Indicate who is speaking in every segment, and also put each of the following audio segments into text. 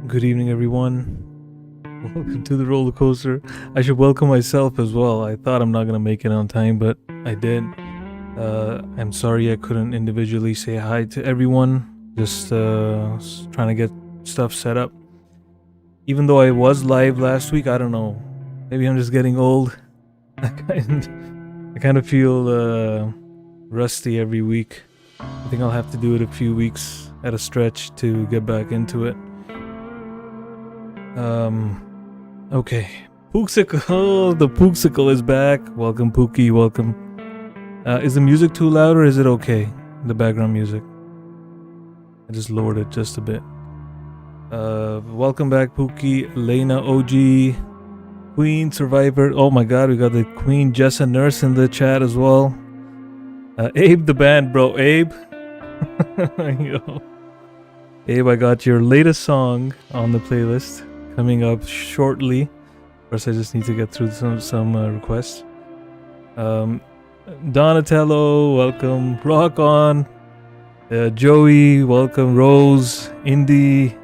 Speaker 1: Good evening, everyone. Welcome to the roller coaster. I should welcome myself as well. I thought I'm not gonna make it on time, but I did. I'm sorry I couldn't individually say hi to everyone. Just trying to get stuff set up. Even though I was live last week, I don't know. Maybe I'm just getting old. I kind of feel rusty every week. I think I'll have to do it a few weeks at a stretch to get back into it. Okay. Puuksicle, the Puuksicle is back. Welcome, Pookie, welcome. Is the music too loud or is it okay? The background music. I just lowered it just a bit. Welcome back, Pookie, Elena OG, Queen Survivor. Oh my god, we got the Queen Jessa Nurse in the chat as well. Abe the Band, bro. Abe. Yo. Abe, I got your latest song on the playlist coming up shortly. First, I just need to get through some requests. Donnatello, welcome. Rock on. Joey, welcome. Rose, Indy,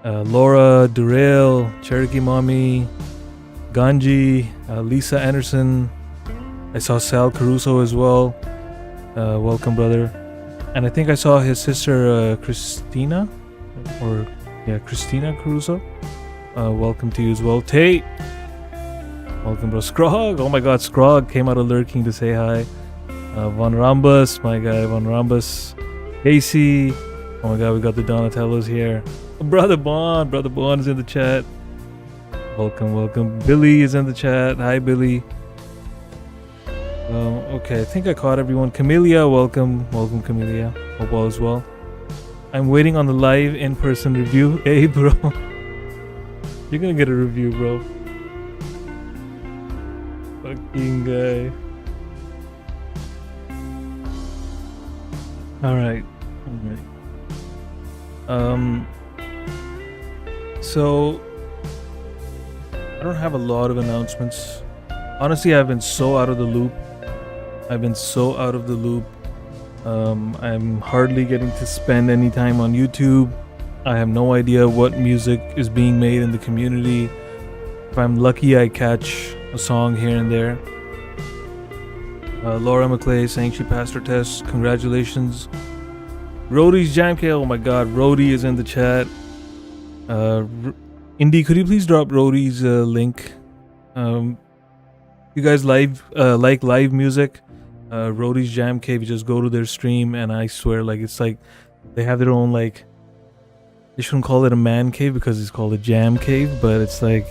Speaker 1: Laura, Durail, CherokeeMammy, Ganji, Lisa Anderson. I saw Sal Caruso as well. Welcome, brother. And I think I saw his sister Christina Caruso. Welcome to you as well. Tate, welcome, bro. Scrog, oh my god, Scrog came out of lurking to say hi. Von Rambus, my guy Von Rambus. Casey, oh my god, we got the Donatellos here. Brother Bond is in the chat. Welcome. Billy is in the chat. Hi, Billy. Okay, I think I caught everyone. Camellia, welcome, Camellia. Hope all is well. I'm waiting on the live in-person review. Hey, bro. You're gonna get a review, bro. Fucking guy. Alright. So I don't have a lot of announcements. Honestly, I've been so out of the loop. I'm hardly getting to spend any time on YouTube. I have no idea what music is being made in the community. If I'm lucky, I catch a song here and there. Laura McClay saying she passed her test. Congratulations. Rhodey's Jamcake. Oh my god, Rhodey is in the chat. Indy, could you please drop Rhodey's link? You guys like live music? Rhodey's Jam Cave, you just go to their stream and I swear, like, it's like they have their own, like, they shouldn't call it a man cave because it's called a jam cave, but it's like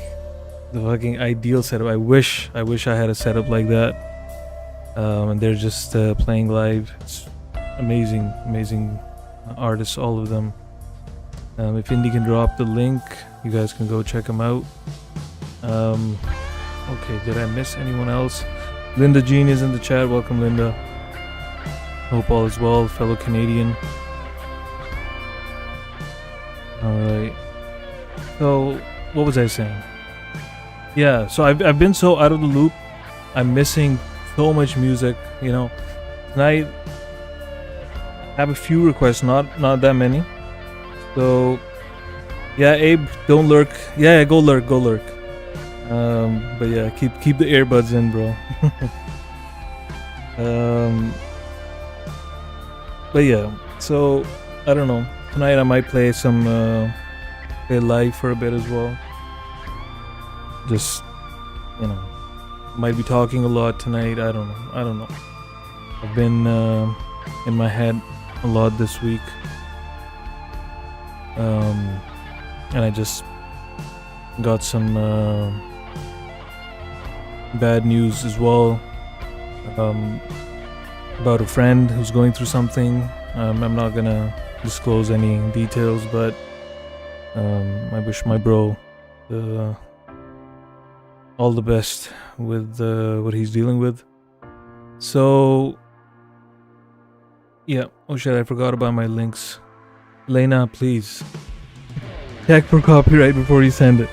Speaker 1: the fucking ideal setup. I wish I had a setup like that. And they're just playing live. It's amazing artists, all of them. If Indy can drop the link, you guys can go check them out. Okay, did I miss anyone else? Linda Jean is in the chat. Welcome, Linda. Hope all is well, fellow Canadian. Alright. So, what was I saying? Yeah, so I've been so out of the loop. I'm missing so much music, you know. Tonight, I have a few requests, not that many. So, yeah, Abe, don't lurk. Yeah, go lurk. But yeah, keep the earbuds in, bro. But yeah, so I don't know. Tonight I might play play live for a bit as well. Just, you know, might be talking a lot tonight. I don't know. I've been in my head a lot this week. And I just got some bad news as well, about a friend who's going through something. I'm not gonna disclose any details, but I wish my bro all the best with what he's dealing with. So yeah, oh shit, I forgot about my links. Elena, please check for copyright before you send it.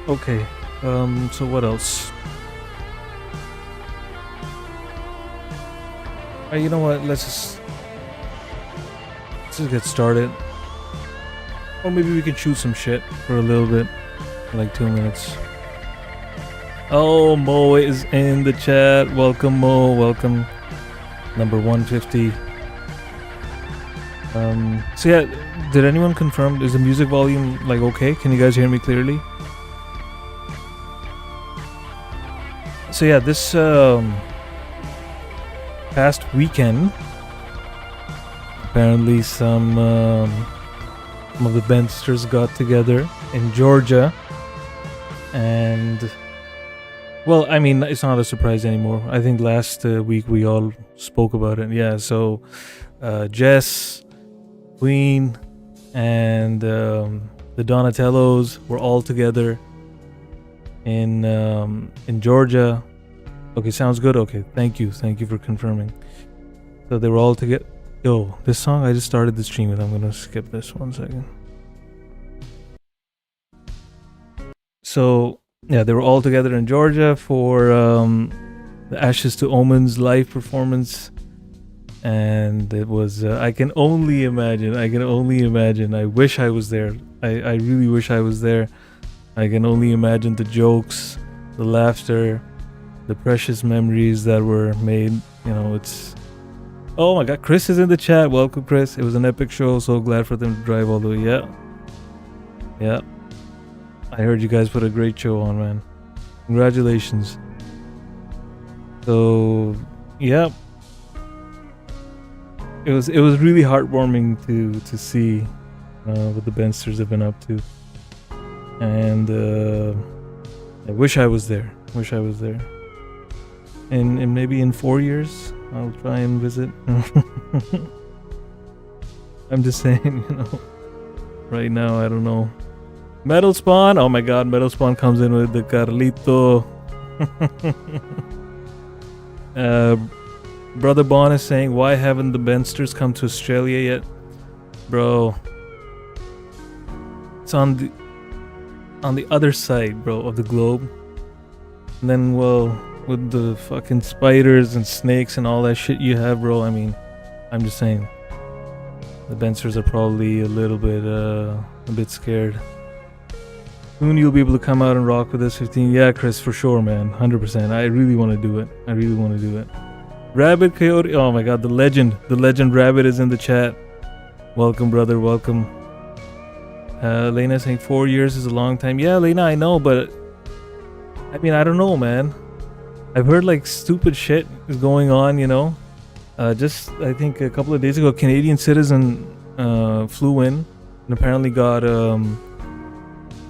Speaker 1: Okay, so what else? You know what? Let's just get started. Or maybe we can shoot some shit for a little bit, like 2 minutes. Oh, Mo is in the chat. Welcome, Mo. Welcome. Number 150. So yeah, did anyone confirm? Is the music volume like okay? Can you guys hear me clearly? So yeah, this past weekend, apparently some of the Bensters got together in Georgia, and well, I mean, it's not a surprise anymore. I think last week we all spoke about it. Yeah, so Jess, Queen, and the Donnatellos were all together in Georgia. Okay, sounds good. Okay, thank you for confirming. So they were all together. Yo, this song I just started the stream with. I'm gonna skip this 1 second. So yeah, they were all together in Georgia for the Ashes to Omens live performance, and it was I can only imagine. I wish I was there. I really wish I was there. I can only imagine the jokes, the laughter, the precious memories that were made. You know, it's... Oh my god, Chris is in the chat. Welcome, Chris. It was an epic show. So glad for them to drive all the way. Yeah. I heard you guys put a great show on, man. Congratulations. So, yeah. It was really heartwarming to see what the Bensters have been up to. And I wish I was there. And maybe in 4 years, I'll try and visit. I'm just saying, you know. Right now, I don't know. Metal Spawn. Oh my god, Metal Spawn comes in with the Carlito. Brother Bon is saying, why haven't the Bensters come to Australia yet? Bro. It's on the other side, bro, of the globe. And then, well, with the fucking spiders and snakes and all that shit you have, bro, I mean, I'm just saying. The Bensters are probably a bit scared. Soon you'll be able to come out and rock with us 15. Yeah, Chris, for sure, man. 100%. I really want to do it. Rabbit Coyote. Oh my god, the legend Rabbit is in the chat. Welcome, brother. Welcome. Lena saying 4 years is a long time. Yeah, Lena, I know, but I mean, I don't know, man. I've heard like stupid shit is going on, you know. Just I think a couple of days ago, a Canadian citizen flew in and apparently got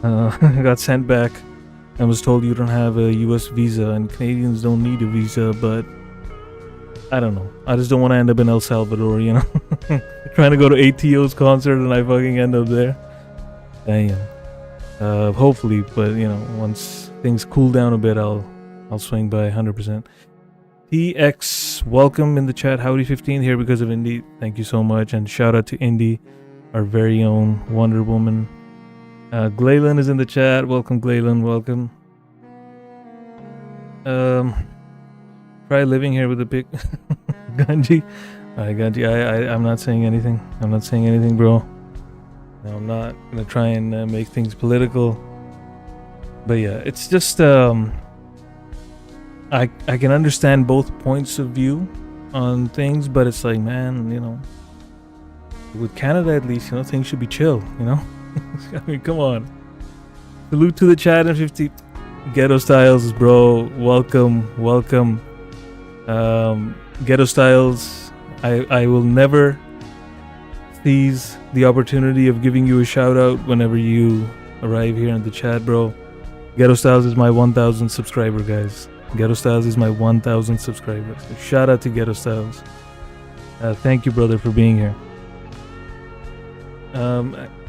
Speaker 1: got sent back and was told you don't have a US visa, and Canadians don't need a visa, but I don't know. I just don't want to end up in El Salvador, you know. Trying to go to ATO's concert and I fucking end up there. Damn. Hopefully, but you know, once things cool down a bit, I'll swing by 100%. TX, welcome in the chat. Howdy 15 here because of Indy. Thank you so much, and shout out to Indy, our very own Wonder Woman. Glaylan is in the chat. Welcome, Glaylan. Welcome. Try living here with a big Ganji. Ganji, I'm not saying anything. Bro. No, I'm not gonna try and make things political. But yeah, it's just I can understand both points of view on things, but it's like, man, you know, with Canada at least, you know, things should be chill, you know. I mean, come on. Salute to the chat and 50 Ghetto Styles, bro. Welcome. Ghetto Styles, I will never seize the opportunity of giving you a shout out whenever you arrive here in the chat, bro. Ghetto Styles is my 1,000 subscriber, guys. Ghetto Styles is my 1,000 subscribers. So shout out to Ghetto Styles. Thank you, brother, for being here.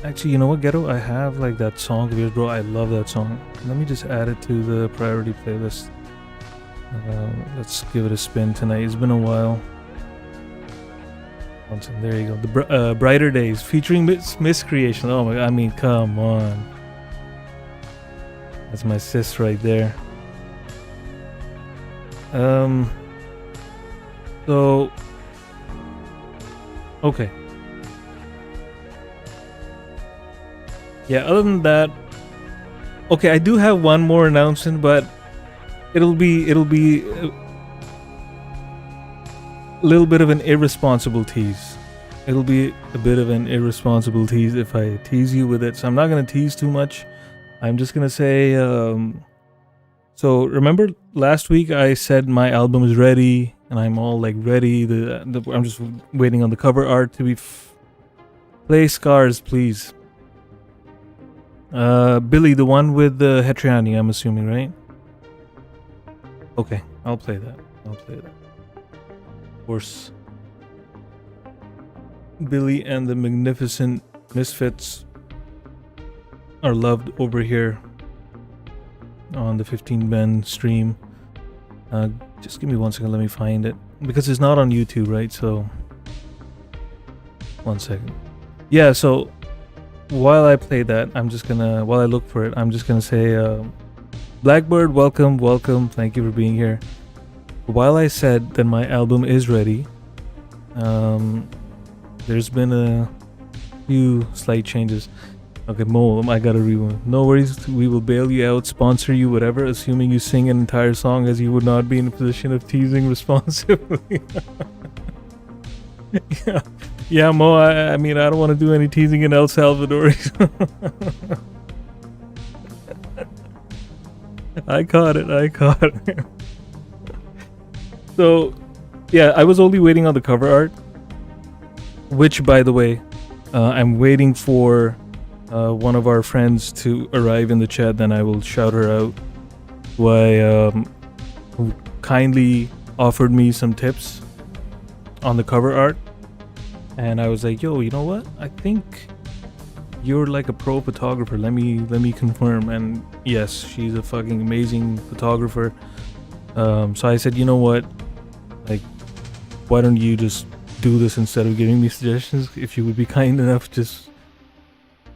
Speaker 1: Actually, you know what, Ghetto? I have like that song of yours, bro. I love that song. Let me just add it to the priority playlist. Let's give it a spin tonight. It's been a while. There you go. The Brighter Days featuring McKreations. Oh my god, I mean, come on. That's my sis right there. So Okay. Yeah, other than that, okay, I do have one more announcement, but it'll be a little bit of an irresponsible tease. It'll be a bit of an irresponsible tease if I tease you with it. So I'm not gonna tease too much. I'm just gonna say, so remember last week I said my album is ready and I'm all like ready. I'm just waiting on the cover art to be. Play Scars, please. Billy, the one with the Hetriani, I'm assuming, right? Okay, I'll play that. Of course. Billy and the Magnificent Misfits are loved over here on the 15 Ben stream. Just give me 1 second, let me find it. Because it's not on YouTube, right? So, 1 second. Yeah, so while I play that, while I look for it, I'm just gonna say, Blackbird, welcome. Thank you for being here. While I said that my album is ready, there's been a few slight changes. Okay, Mo, I gotta rewind. No worries, we will bail you out, sponsor you, whatever, assuming you sing an entire song, as you would not be in a position of teasing responsibly. Yeah, Mo, I mean, I don't want to do any teasing in El Salvador. I caught it. So, yeah, I was only waiting on the cover art. Which, by the way, I'm waiting for one of our friends to arrive in the chat. Then I will shout her out. Who kindly offered me some tips on the cover art, and I was like, "Yo, you know what? I think you're like a pro photographer. Let me confirm." And yes, she's a fucking amazing photographer. So I said, "You know what? Like, why don't you just do this instead of giving me suggestions? If you would be kind enough, just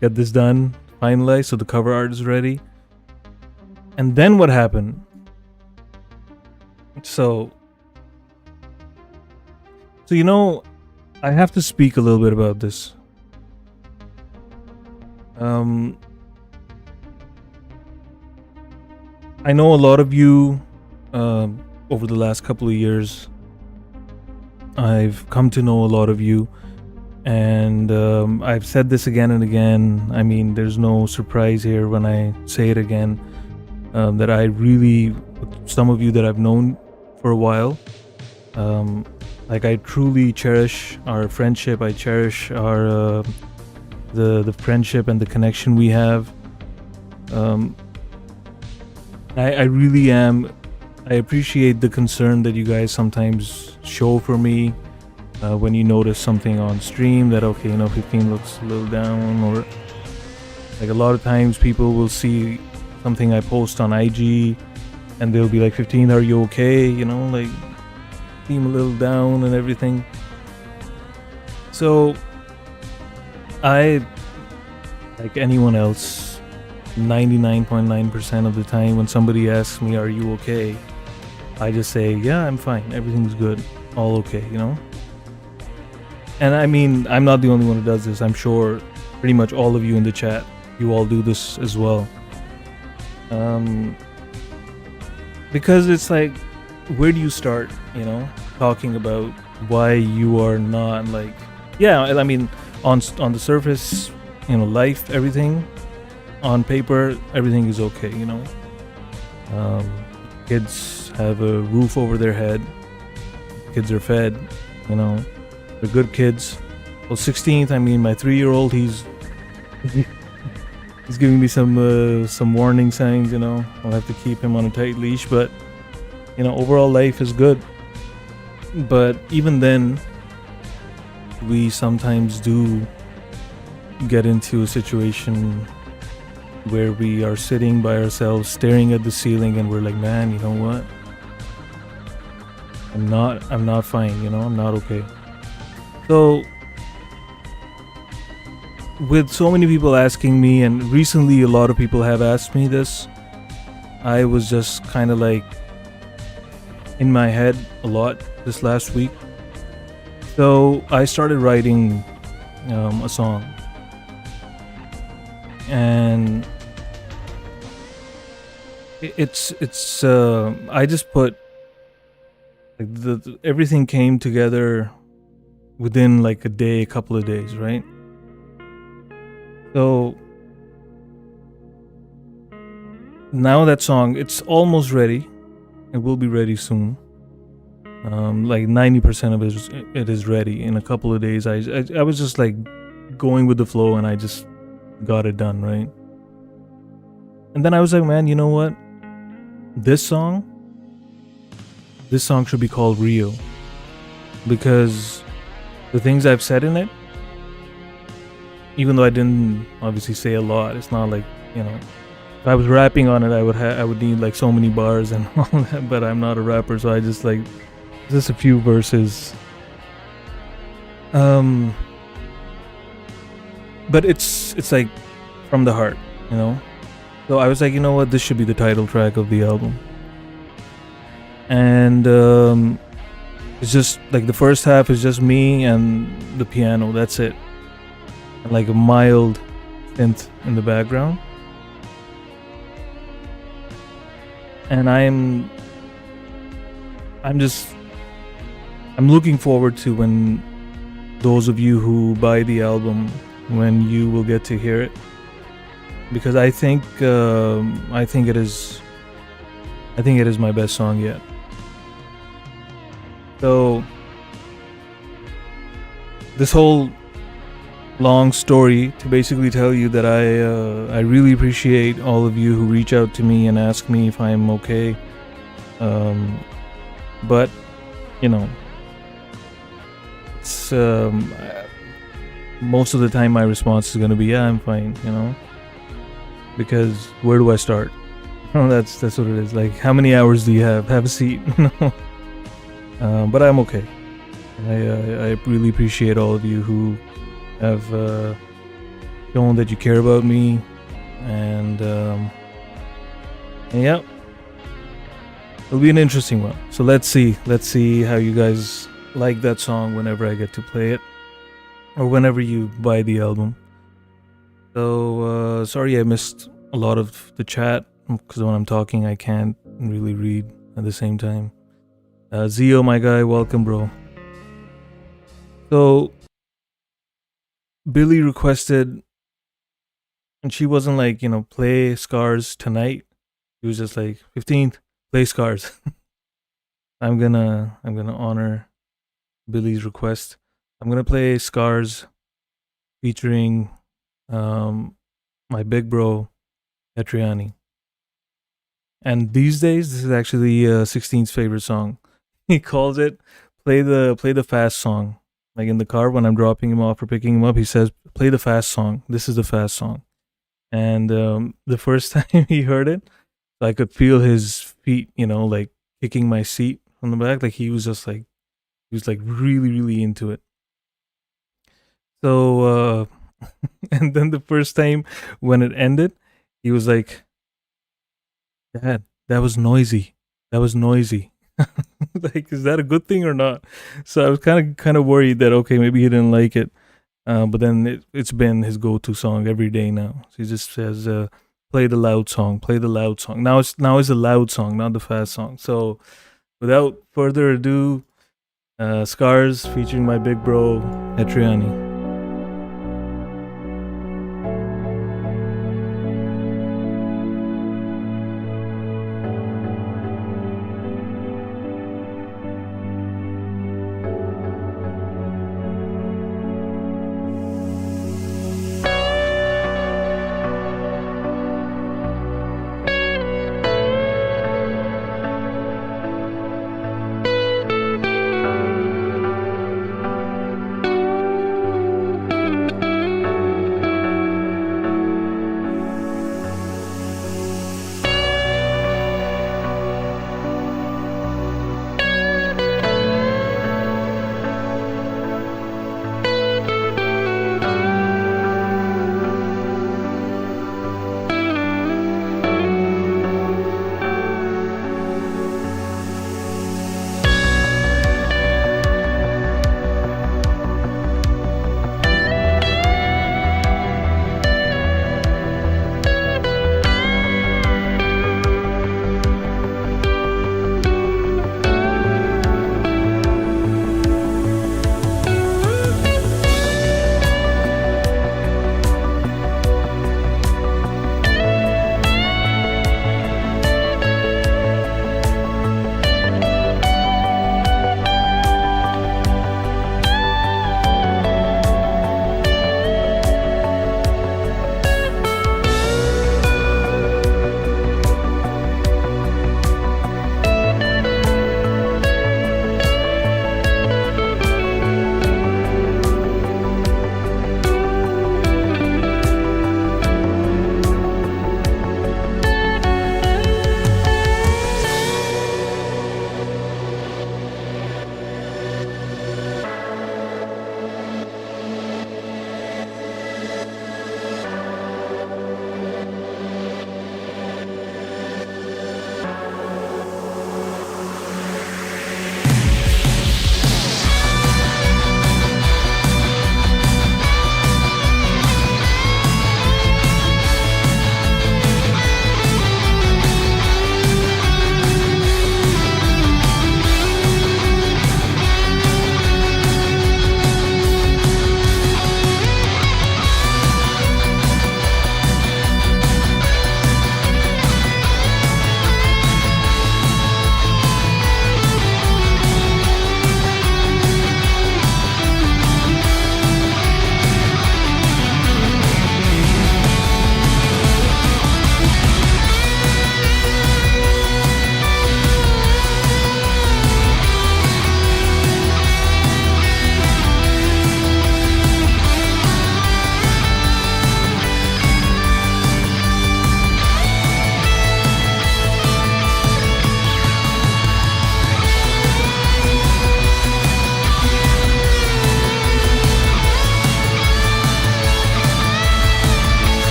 Speaker 1: get this done, finalized, so the cover art is ready." And then what happened? So you know, I have to speak a little bit about this. I know a lot of you, over the last couple of years, I've come to know a lot of you, and I've said this again and again. I mean, there's no surprise here when I say it again, that I really, some of you that I've known for a while, like, I truly cherish our friendship. I cherish our the friendship and the connection we have. I really am. I appreciate the concern that you guys sometimes show for me when you notice something on stream that, okay, you know, 15 looks a little down, or like a lot of times people will see something I post on IG and they'll be like, 15, are you okay? You know, like, seem a little down and everything. So I, like anyone else, 99.9% of the time when somebody asks me, are you okay? I just say, yeah, I'm fine. Everything's good. All okay, you know? And I mean, I'm not the only one who does this. I'm sure pretty much all of you in the chat, you all do this as well. Because it's like, where do you start, you know, talking about why you are not, like, yeah, I mean, on the surface, you know, life, everything, on paper, everything is okay, you know. Kids have a roof over their head. Kids are fed, you know. They're good kids. Well, 16th, I mean, my 3-year-old, he's giving me some warning signs, you know. I'll have to keep him on a tight leash, but, you know, overall life is good. But even then, we sometimes do get into a situation where we are sitting by ourselves, staring at the ceiling, and we're like, man, you know what? I'm not fine, you know, I'm not okay. So, with so many people asking me, and recently a lot of people have asked me this, I was just kind of like in my head a lot this last week, So I started writing a song, and it's I just put like everything came together within like a couple of days, right? So now that song, it's almost ready. It will be ready soon. Like 90% of it is ready. In a couple of days, I was just like going with the flow, and I just got it done, right? And then I was like, man, you know what? This song should be called Rio, because the things I've said in it, even though I didn't obviously say a lot, it's not like, you know, if I was rapping on it, I would need like so many bars and all that, but I'm not a rapper, so I just like just a few verses. But it's like from the heart, you know. So I was like, you know what, this should be the title track of the album. And it's just like the first half is just me and the piano, that's it. And like a mild synth in the background. And I'm looking forward to when those of you who buy the album, when you will get to hear it, because I think it is my best song yet. So this whole long story to basically tell you that I really appreciate all of you who reach out to me and ask me if I'm okay. But you know, it's most of the time my response is gonna be, yeah, I'm fine, you know, because where do I start? That's what it is. Like, how many hours do you have? Have a seat. But I'm okay. I really appreciate all of you who have shown that you care about me, and yeah, it'll be an interesting one. So let's see how you guys like that song whenever I get to play it, or whenever you buy the album. So sorry I missed a lot of the chat, because when I'm talking I can't really read at the same time. Zio, my guy, welcome, bro. So Billy requested, and she wasn't like, you know, play Scars tonight. She was just like, 15th, play Scars. I'm gonna honor Billy's request. I'm gonna play Scars featuring my big bro Hetriani. And these days, this is actually 16's favorite song. He calls it play the fast song. Like in the car when I'm dropping him off or picking him up, he says, play the fast song. This is the fast song. And the first time he heard it, I could feel his feet, you know, like kicking my seat from the back. Like he was really, really into it. So, and then the first time when it ended, he was like, Dad, that was noisy. Like, is that a good thing or not? So I was kind of worried that, okay, maybe he didn't like it. But then it's been his go-to song every day now. So he just says, play the loud song. Now it's a loud song, not the fast song. So without further ado, Scars featuring my big bro, Hetriani.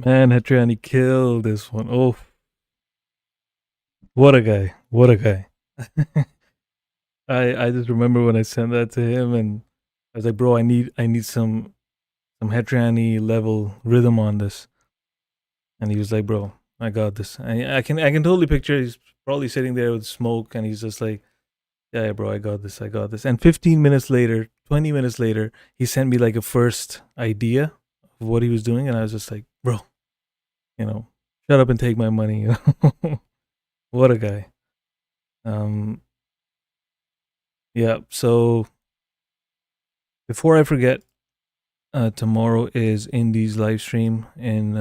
Speaker 1: Man, Hetriani killed this one. Oh, what a guy. What a guy. I just remember when I sent that to him and I was like, bro, I need some Hetriani level rhythm on this. And he was like, bro, I got this. I can totally picture he's probably sitting there with smoke and he's just like, yeah, bro, I got this. I got this. And 15 minutes later, 20 minutes later, he sent me like a first idea of what he was doing. And I was just like, bro, shut up and take my money. What a guy. Yeah. So before I forget, tomorrow is Indie's live stream in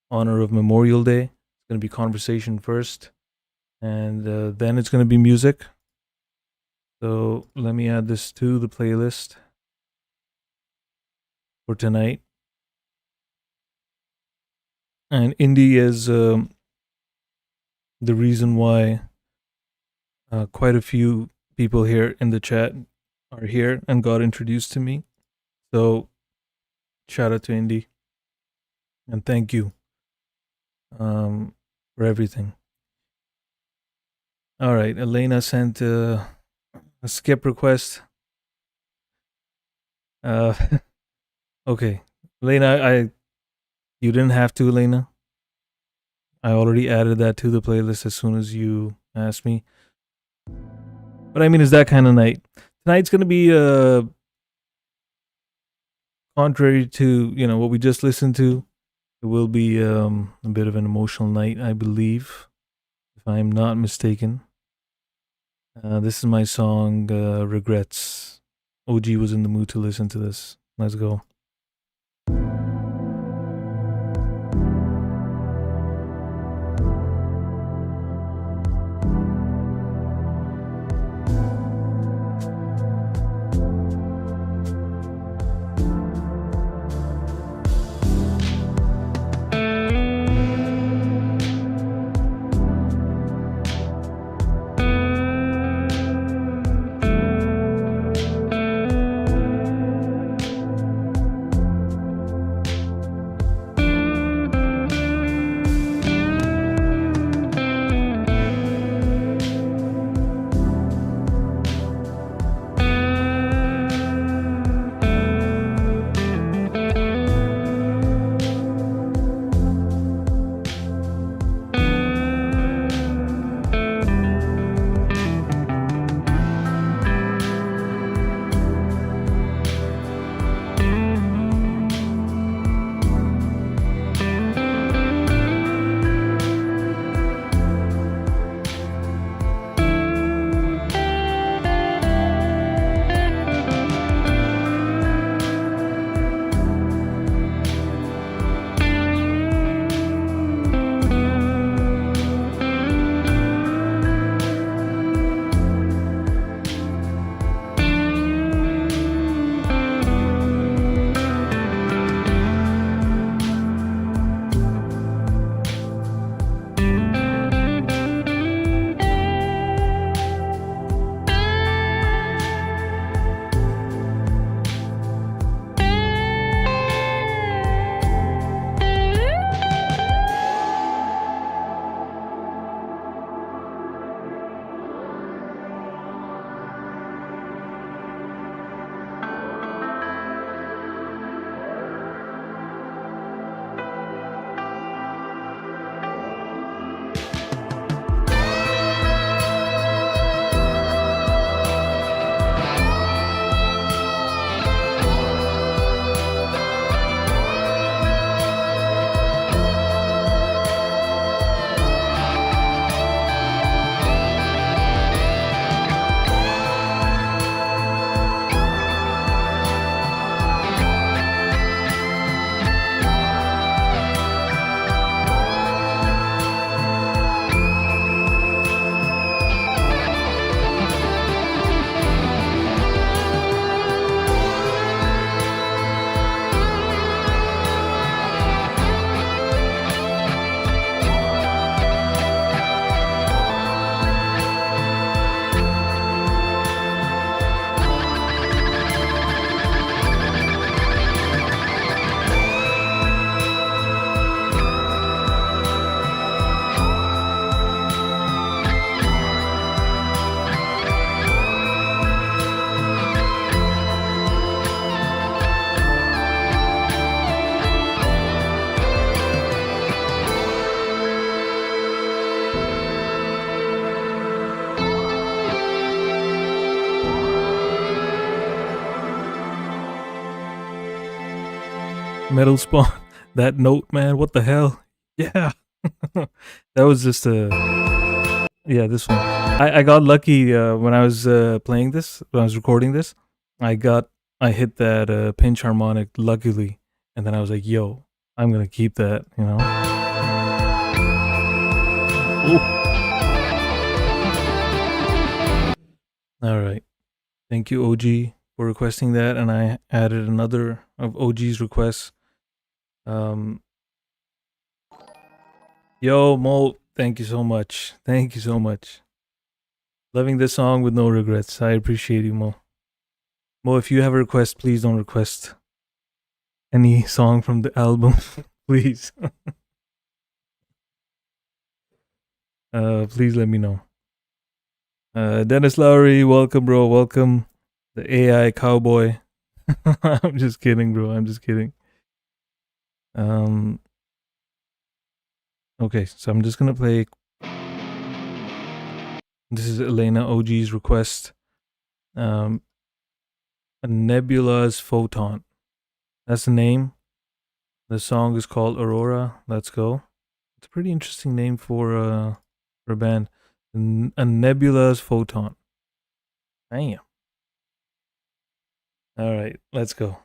Speaker 1: honor of Memorial Day. It's going to be conversation first, and then it's going to be music. So let me add this to the playlist for tonight. And Indie is the reason why quite a few people here in the chat are here and got introduced to me. So shout out to Indie and thank you for everything. All right, Elena sent a skip request. Okay, Elena, you didn't have to, Elena. I already added that to the playlist as soon as you asked me. But I mean, it's that kind of night. Tonight's gonna be contrary to what we just listened to. It will be a bit of an emotional night, I believe, if I'm not mistaken. This is my song, Regrets. OG was in the mood to listen to this. Let's go. Metal Spawn. That note, man. What the hell? Yeah. That was just a... Yeah, this one. I got lucky when I was playing this, when I was recording this. I hit that pinch harmonic luckily. And then I was like, yo, I'm going to keep that, you know? Ooh. All right. Thank you, OG, for requesting that. And I added another of OG's requests. Yo, Mo, thank you so much. Thank you so much. Loving this song with no regrets. I appreciate you, Mo. Mo, if you have a request, please don't request any song from the album. Please. Please let me know. Dennis Lowry, welcome, bro. Welcome. The AI cowboy. I'm just kidding, bro. I'm just kidding. Okay, so I'm just gonna play. This is Elena OG's request. A Nebula's Photon. That's the name. The song is called Aurora. Let's go. It's a pretty interesting name for a band. A Nebula's Photon. Damn. All right, let's go.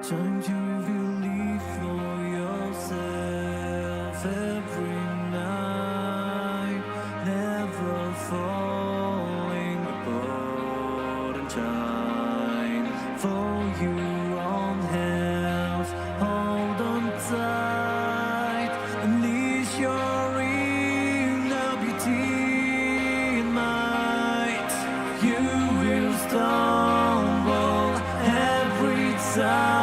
Speaker 2: Time to believe for yourself every night, never falling apart and shine for your own health. Hold on tight, unleash your inner beauty and might. You will stumble every time.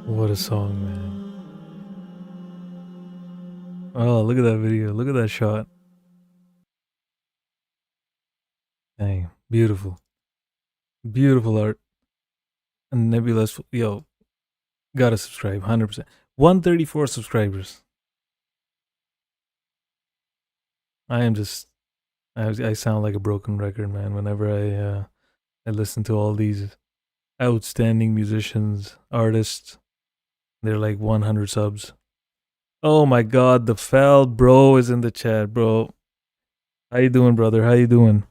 Speaker 1: What a song, man. Oh, look at that video. Look at that shot. Dang. Beautiful. Beautiful art. And Nebula's, yo, gotta subscribe, 100%. 134 subscribers. I am just I sound like a broken record, man. Whenever I listen to all these outstanding musicians, artists, they're like 100 subs. Oh my God, the Fel bro is in the chat, bro. How you doing, brother? How you doing?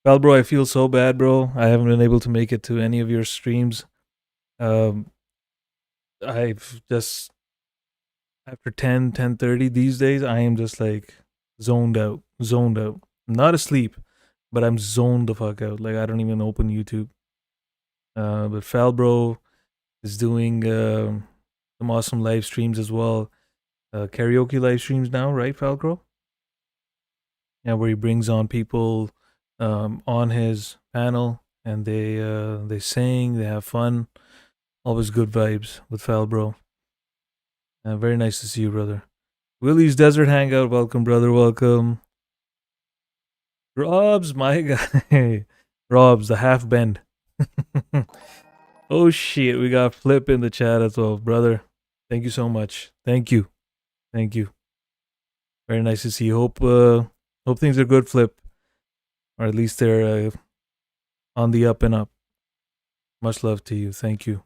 Speaker 1: Fel bro, I feel so bad, bro. I haven't been able to make it to any of your streams. I've just after 10:30 these days, I am just like zoned out. I'm not asleep, but I'm zoned the fuck out. Like I don't even open YouTube. But Falbro is doing some awesome live streams as well. Karaoke live streams now, right, Falbro? Yeah, where he brings on people on his panel and they sing, they have fun. Always good vibes with Falbro. Very nice to see you, brother. Willie's Desert Hangout, welcome, brother, welcome. RobZ, my guy. RobZ, the half bend. Oh shit, we got Flip in the chat as well, brother. Thank you so much. Thank you. Very nice to see you. Hope things are good, Flip, or at least they're on the up and up. Much love to you. Thank you.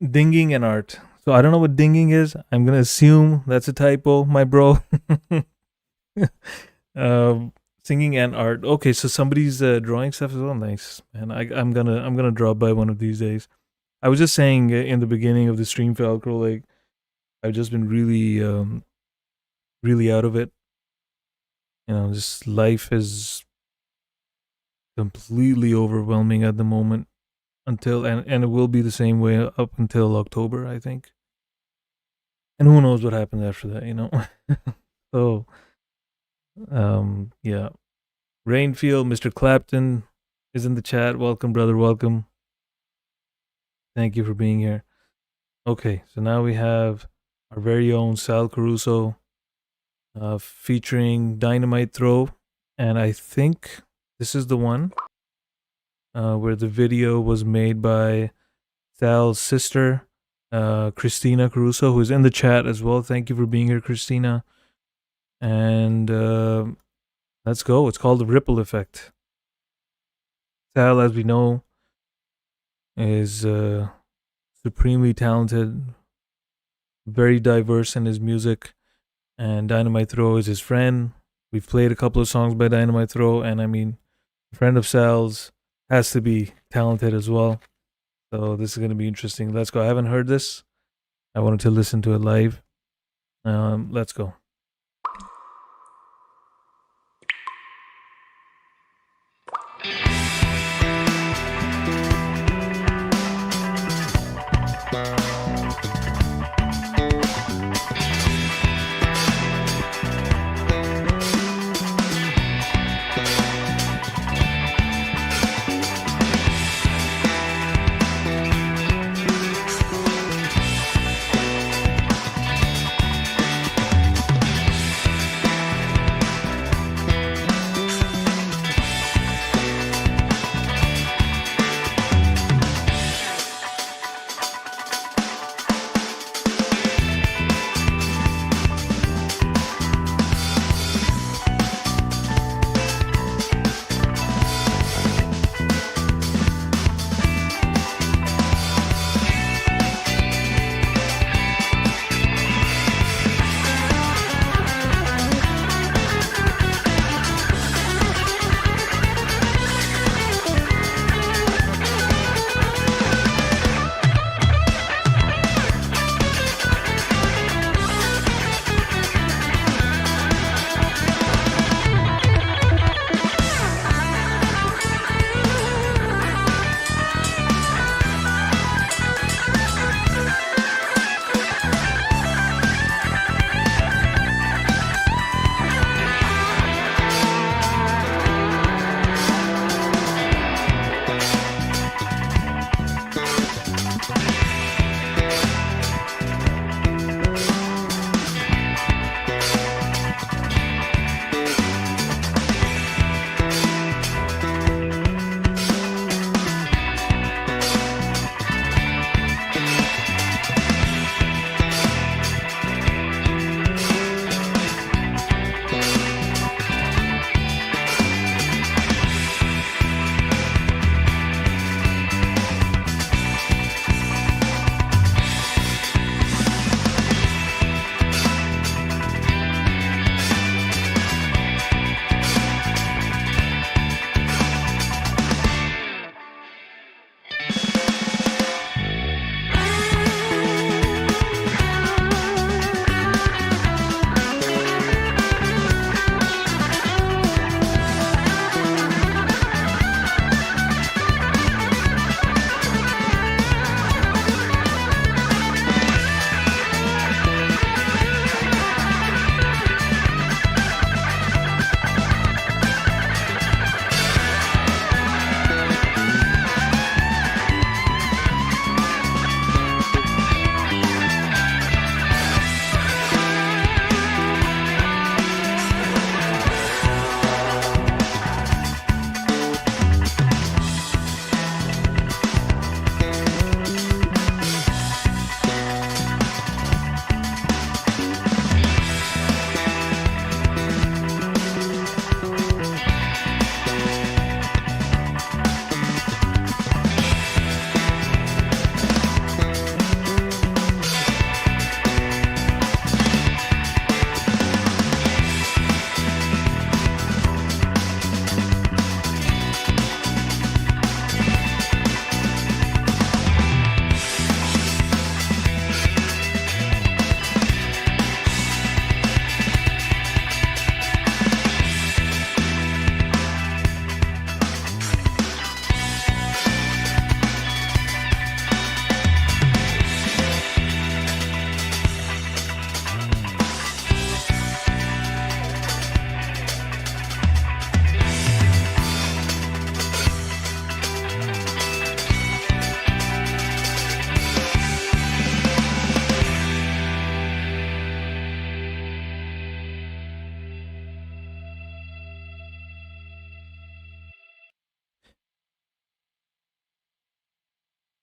Speaker 1: Dinging and art. So I don't know what dinging is. I'm gonna assume that's a typo, my bro. Singing and art. Okay, so somebody's drawing stuff as well. Nice, man. I'm gonna drop by one of these days. I was just saying in the beginning of the stream, Falcro, like I've just been really out of it. You know, just life is completely overwhelming at the moment. Until and it will be the same way up until October, I think. And who knows what happens after that, you know? So yeah. Rainfield, Mr. Clapton is in the chat. Welcome, brother, welcome. Thank you for being here. Okay, so now we have our very own Sal Caruso featuring Dynamite Throw. And I think this is the one where the video was made by Sal's sister, Christina Caruso, who's in the chat as well. Thank you for being here, Christina. And let's go. It's called The Ripple Effect. Sal, as we know, is supremely talented, very diverse in his music, and Dynamite Throw is his friend. We've played a couple of songs by Dynamite Throw, and I mean, a friend of Sal's has to be talented as well. So this is going to be interesting. Let's go. I haven't heard this. I wanted to listen to it live. Let's go.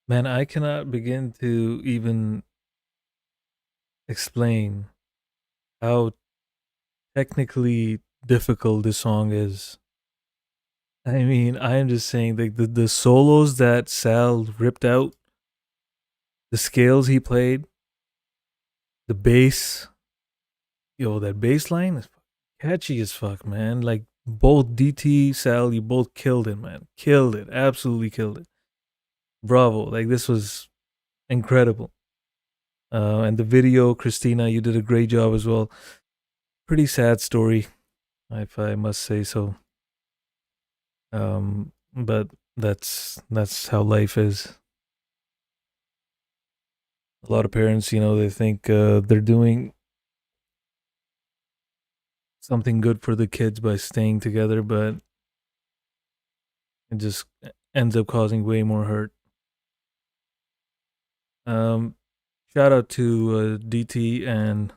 Speaker 1: Man, I cannot begin to even explain how technically difficult this song is. I mean, I am just saying the solos that Sal ripped out, the scales he played, the bass, yo, that bass line is catchy as fuck, man. Like both DT, Sal, you both killed it, man. Killed it. Absolutely killed it. Bravo. Like this was incredible. And the video, Christina, you did a great job as well. Pretty sad story, if I must say so. But that's how life is. A lot of parents, they think they're doing something good for the kids by staying together, but it just ends up causing way more hurt. Um, Shout out to DT and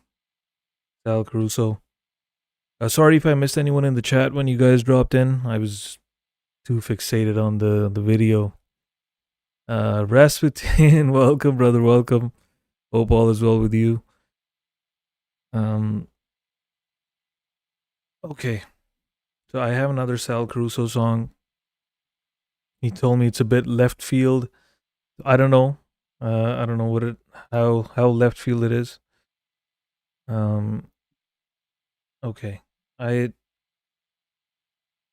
Speaker 1: Sal Caruso. Sorry if I missed anyone in the chat when you guys dropped in. I was too fixated on the video. Rasputin, welcome, brother, welcome. Hope all is well with you. Okay, so I have another Sal Caruso song. He told me it's a bit left field. I don't know. I don't know how left field it is. Okay,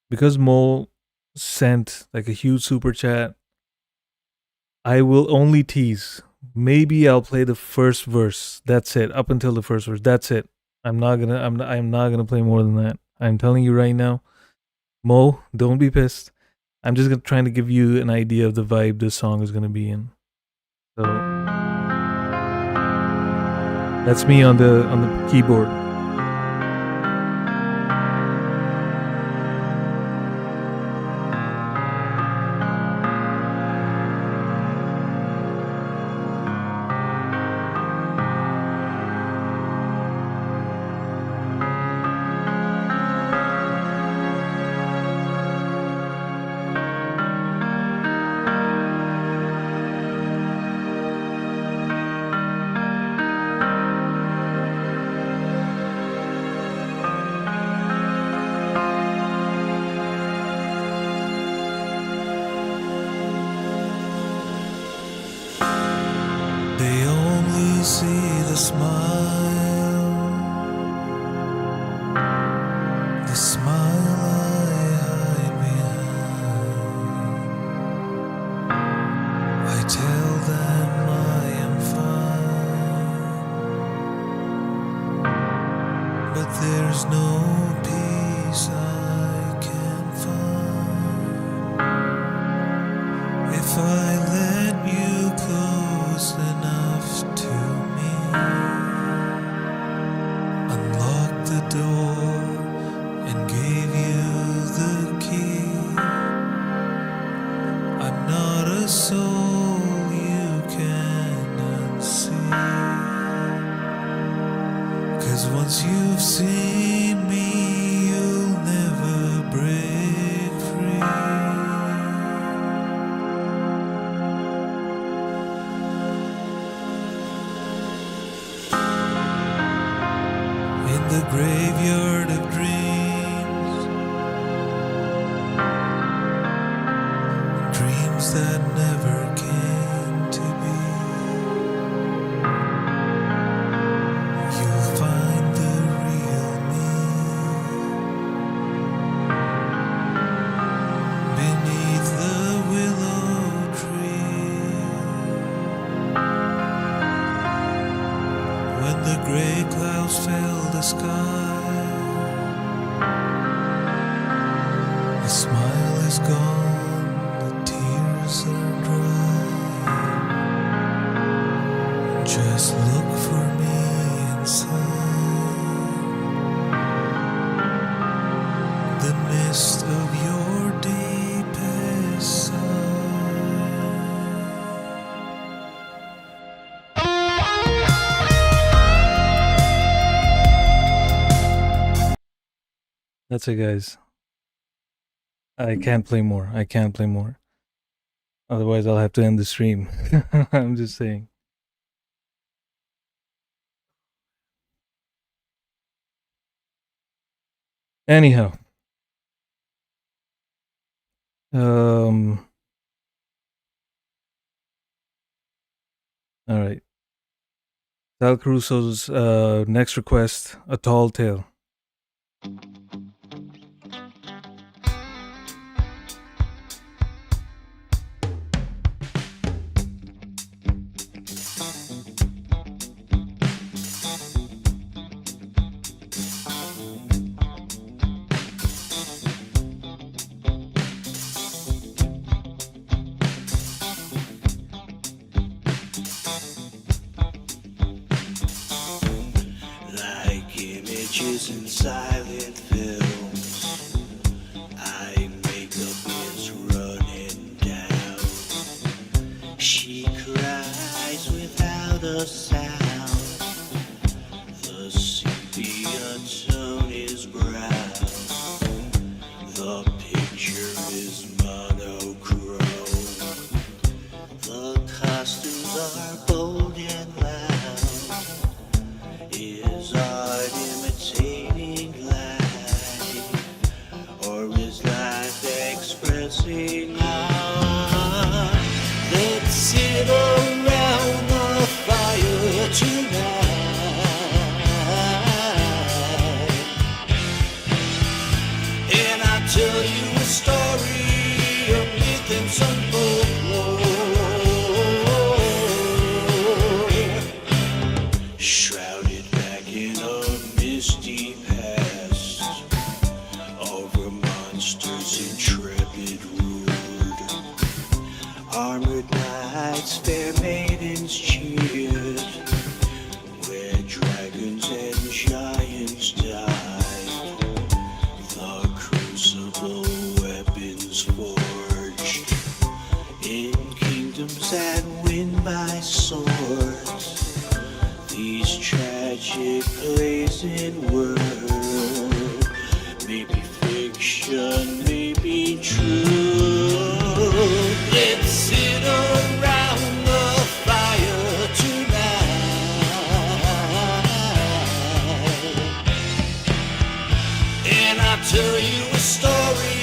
Speaker 1: because Mo sent like a huge super chat. I will only tease. Maybe I'll play the first verse. That's it. Up until the first verse. That's it. I'm not gonna play more than that. I'm telling you right now. Mo, don't be pissed. I'm just trying to give you an idea of the vibe this song is gonna be in. So that's me on the keyboard. That's it, guys. I can't play more. Otherwise, I'll have to end the stream. I'm just saying. Anyhow, all right. Sal Caruso's next request: A Tall Tale.
Speaker 2: Like images in silent films, I make the bins running down. She cries without a sound. The sepia tone is brown. The picture is monochrome. The costumes are bold and loud. Is art imitating life, or is life expressing art? Let's sit around the fire tonight, and I'll tell you a story of myth and some folklore, shrouded back in a misty past, over monsters intrepid ruled. Armored knights, fair maidens cheered, where dragons and giants died. The crucible weapons forged in kingdoms that win by swords. These tragic plays in word, maybe fiction, maybe true. Let's sit around the fire tonight, and I'll tell you a story,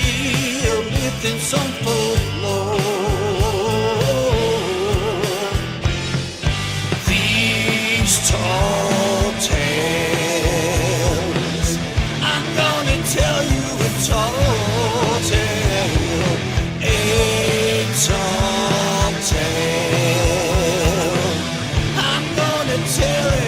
Speaker 2: a myth and some folklore. These tall tales, I'm gonna tell you a tall tale, a tall tale. I'm gonna tell it.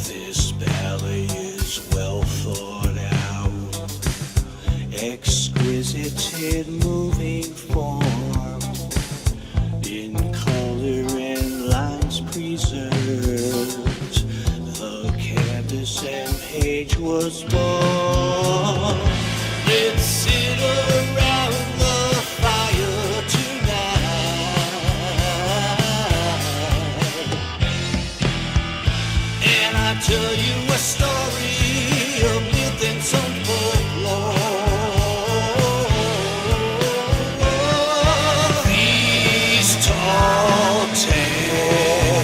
Speaker 2: This ballet is well thought out, exquisite in moving form, in color and lines preserved. The canvas and page was born. Let's sit around the fire tonight, and I'll tell you a story, a myth and some folklore. These tall tales,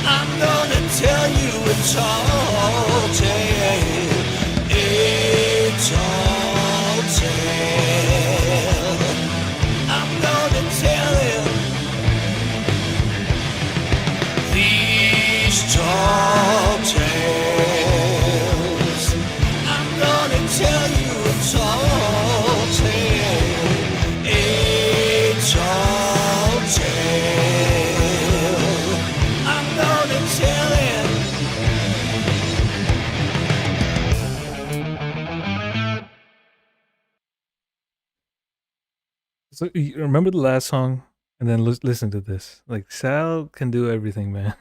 Speaker 2: I'm gonna tell you a tall tale, a tall tale. I'm gonna tell it. These tall tales, I'm gonna tell you a tall tale, a tall tale. I'm gonna tell it.
Speaker 1: So you remember the last song, and then listen to this. Like Sal can do everything, man.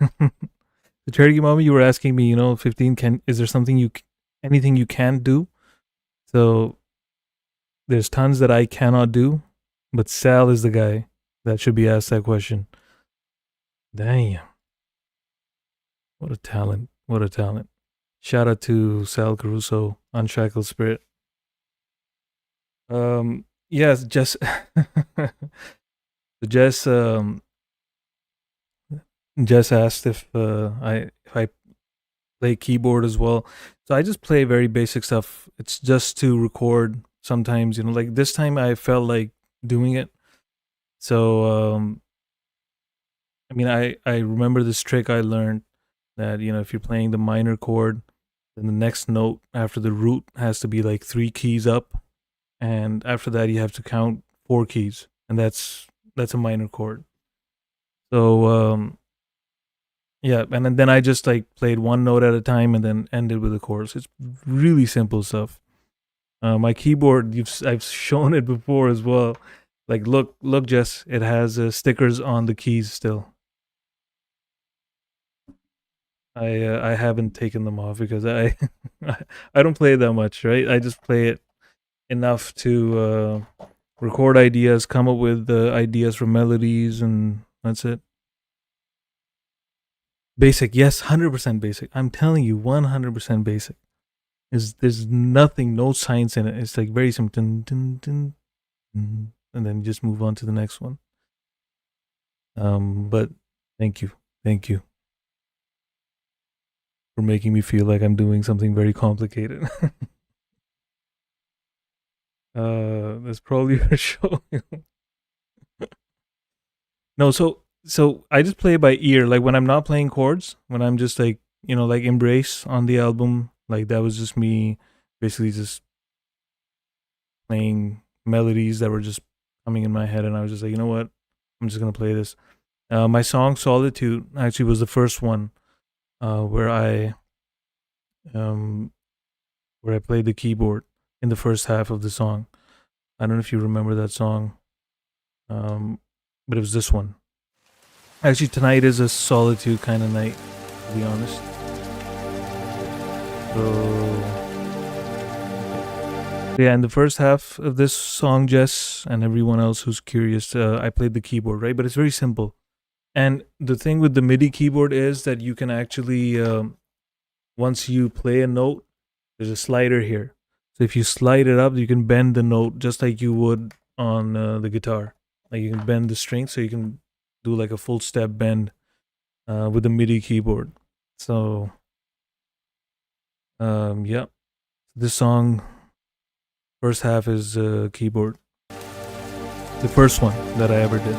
Speaker 1: The CherokeeMammy, you were asking me, 15 is there anything you can't do? So there's tons that I cannot do, but Sal is the guy that should be asked that question. Damn. What a talent. What a talent. Shout out to Sal Caruso, Unshackled Spirit. Yes, Jess Jess Jess asked if I play keyboard as well. So I just play very basic stuff. It's just to record sometimes, like this time I felt like doing it. So I mean I remember this trick I learned that, if you're playing the minor chord, then the next note after the root has to be like 3 keys up, and after that you have to count 4 keys, and that's a minor chord. So yeah, and then I just like played one note at a time and then ended with a chorus. It's really simple stuff. My keyboard, I've shown it before as well. Like look, Jess, it has stickers on the keys still. I haven't taken them off because I I don't play it that much, right? I just play it enough to record ideas, come up with ideas for melodies, and that's it. Basic, yes, 100% basic. I'm telling you, 100% basic. There's nothing, no science in it. It's like very simple, dun, dun, dun, dun, and then you just move on to the next one. But thank you for making me feel like I'm doing something very complicated. That's probably your show. No, so I just play by ear. Like when I'm not playing chords, when I'm just like, like Embrace on the album, like that was just me basically just playing melodies that were just coming in my head, and I was just like, you know what, I'm just gonna play this. My song Solitude actually was the first one where I played the keyboard in the first half of the song. I don't know if you remember that song, but it was this one. Actually, tonight is a Solitude kind of night, to be honest. So yeah, in the first half of this song, Jess and everyone else who's curious, I played the keyboard, right? But it's very simple. And the thing with the MIDI keyboard is that you can actually, once you play a note, there's a slider here. So if you slide it up, you can bend the note just like you would on the guitar. Like you can bend the string, so you can do like a full step bend with the MIDI keyboard. So, yeah, this song, first half is keyboard. The first one that I ever did.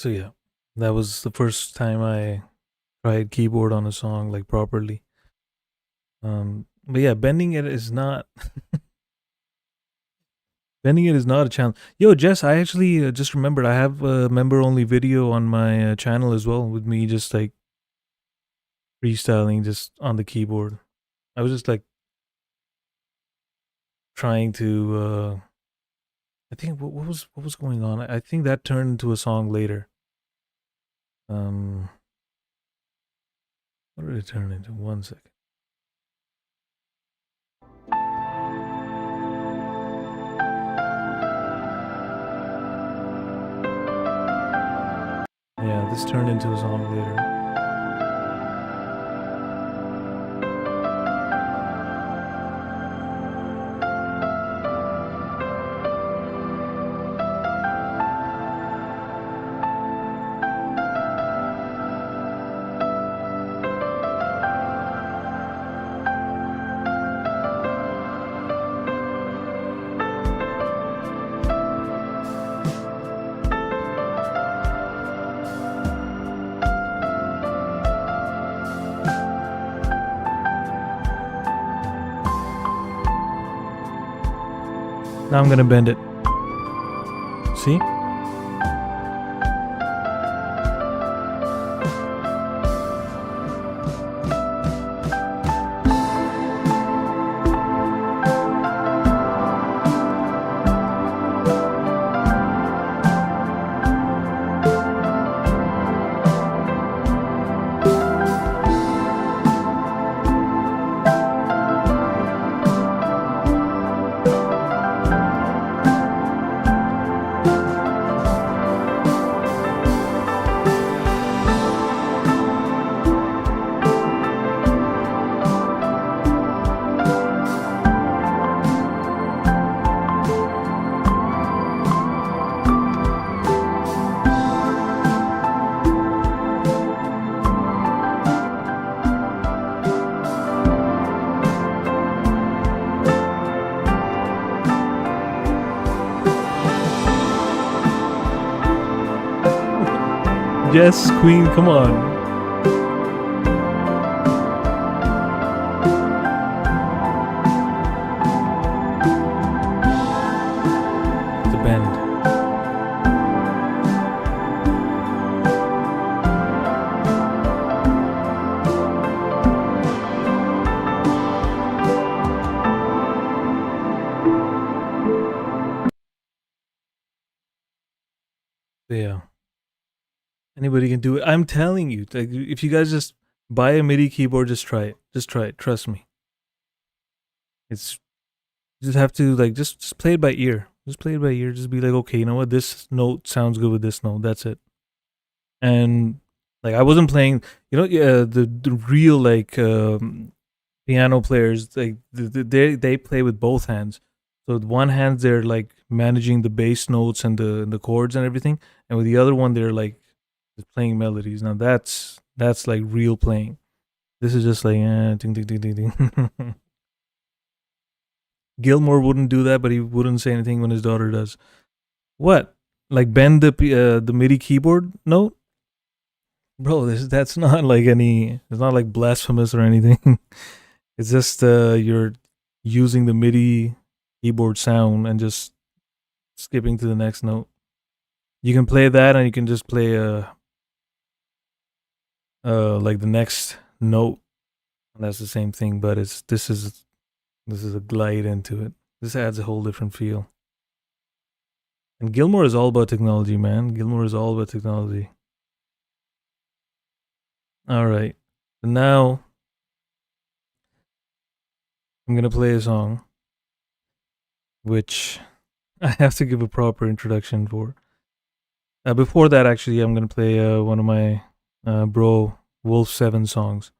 Speaker 1: So yeah, that was the first time I tried keyboard on a song like properly. But yeah, bending it is not bending it is not a challenge. Yo, Jess, I actually just remembered I have a member only video on my channel as well with me just like freestyling just on the keyboard. I was just like trying to I think what was going on? I think that turned into a song later. Um what did it turn into? 1 second. Yeah, this turned into a song later. Now I'm gonna bend it. See? Yes, Queen, come on. The bend. Yeah. Anybody can do it. I'm telling you. Like, if you guys just buy a MIDI keyboard, just try it. Just try it. Trust me. It's you just have to like just play it by ear. Just play it by ear. Just be like, okay, you know what? This note sounds good with this note. That's it. And like I wasn't playing. You know, yeah, the real like piano players like they play with both hands. So with one hand they're like managing the bass notes and the chords and everything, and with the other one they're like just playing melodies. Now that's like real playing. This is just like ding ding ding ding ding. Gilmore wouldn't do that, but he wouldn't say anything when his daughter does. What? Like bend the MIDI keyboard note, bro? That's not like any. It's not like blasphemous or anything. It's just you're using the MIDI keyboard sound and just skipping to the next note. You can play that, and you can just play like the next note. And that's the same thing, but this is a glide into it. This adds a whole different feel. And Gilmore is all about technology, man. Gilmore is all about technology. All right. So now I'm gonna play a song, which I have to give a proper introduction for. Before that, actually, I'm gonna play one of my bro Wolf 7 songs.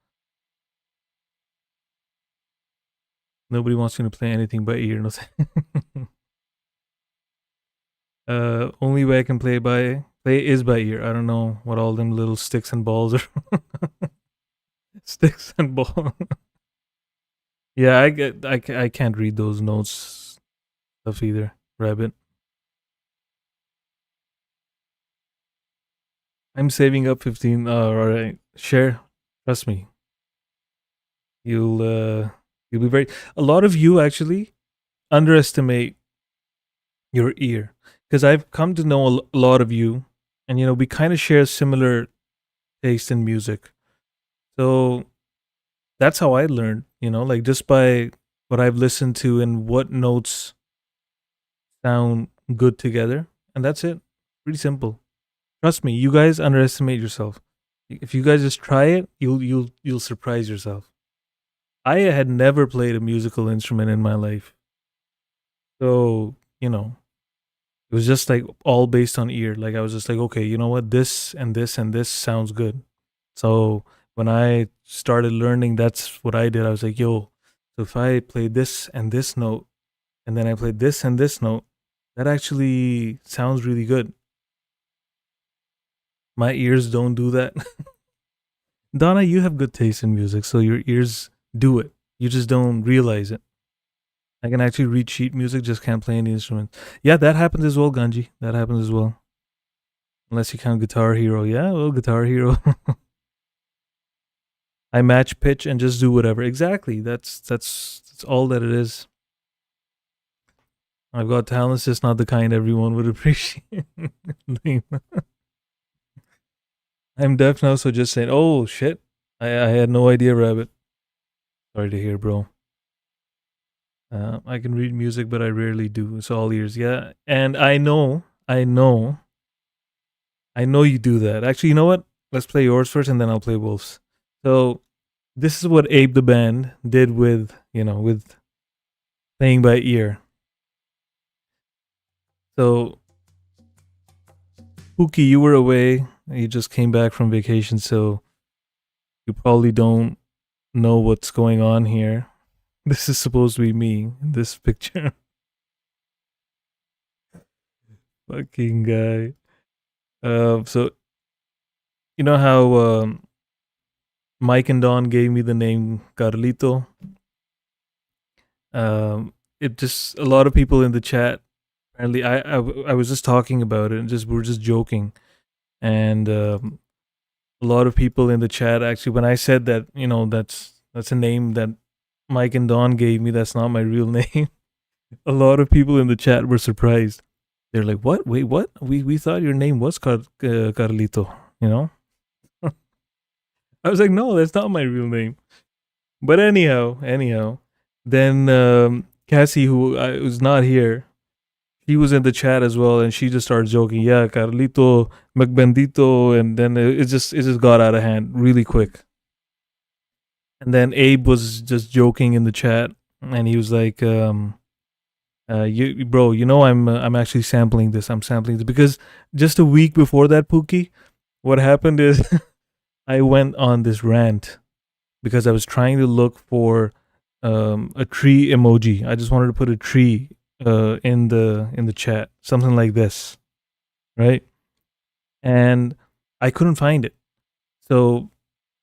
Speaker 1: Nobody wants me to play anything by ear. Only way I can play is by ear. I don't know what all them little sticks and balls are. Sticks and balls. Yeah, I can't read those notes stuff either. Rabbit. I'm saving up 15. All right, share. Trust me, you'll be very. A lot of you actually underestimate your ear, because I've come to know a lot of you, and we kind of share similar taste in music. So that's how I learned. Like just by what I've listened to and what notes sound good together, and that's it. Pretty simple. Trust me, you guys underestimate yourself. If you guys just try it, you'll surprise yourself. I had never played a musical instrument in my life. So, it was just like all based on ear. Like I was just like, okay, you know what? This and this and this sounds good. So when I started learning, that's what I did. I was like, yo, so if I play this and this note, and then I play this and this note, that actually sounds really good. My ears don't do that. Donna, you have good taste in music, so your ears do it. You just don't realize it. I can actually read sheet music, just can't play any instrument. Yeah, that happens as well, Ganji. That happens as well. Unless you count Guitar Hero. Yeah, well, Guitar Hero. I match pitch and just do whatever. Exactly. That's all that it is. I've got talents, just not the kind everyone would appreciate. I'm deaf now, so just saying, oh shit. I had no idea, Rabbit. Sorry to hear, bro. I can read music, but I rarely do. It's all ears. Yeah. And I know you do that. Actually, you know what? Let's play yours first and then I'll play Wolf's. So this is what Abe the Band did with playing by ear. So Pookie, you were away. You just came back from vacation, so you probably don't know what's going on here. This is supposed to be me in this picture. Fucking guy. So you know how Mike and Don gave me the name Carlito? It just a lot of people in the chat. Apparently, I was just talking about it and we're just joking, and a lot of people in the chat actually when I said that that's a name that Mike and Don gave me. That's not my real name. A lot of people in the chat were surprised. They're like, "What? Wait, what? We thought your name was Carlito." I was like, "No, that's not my real name." But anyhow, then Cassie, who was not here, she was in the chat as well, and she just started joking. Yeah, Carito McBendito, and then it just got out of hand really quick. And then Abe was just joking in the chat, and he was like, "You, bro, I'm actually sampling this. I'm sampling this because just a week before that, Pookie, what happened is I went on this rant because I was trying to look for a tree emoji. I just wanted to put a tree in the chat, something like this, right? And I couldn't find it, so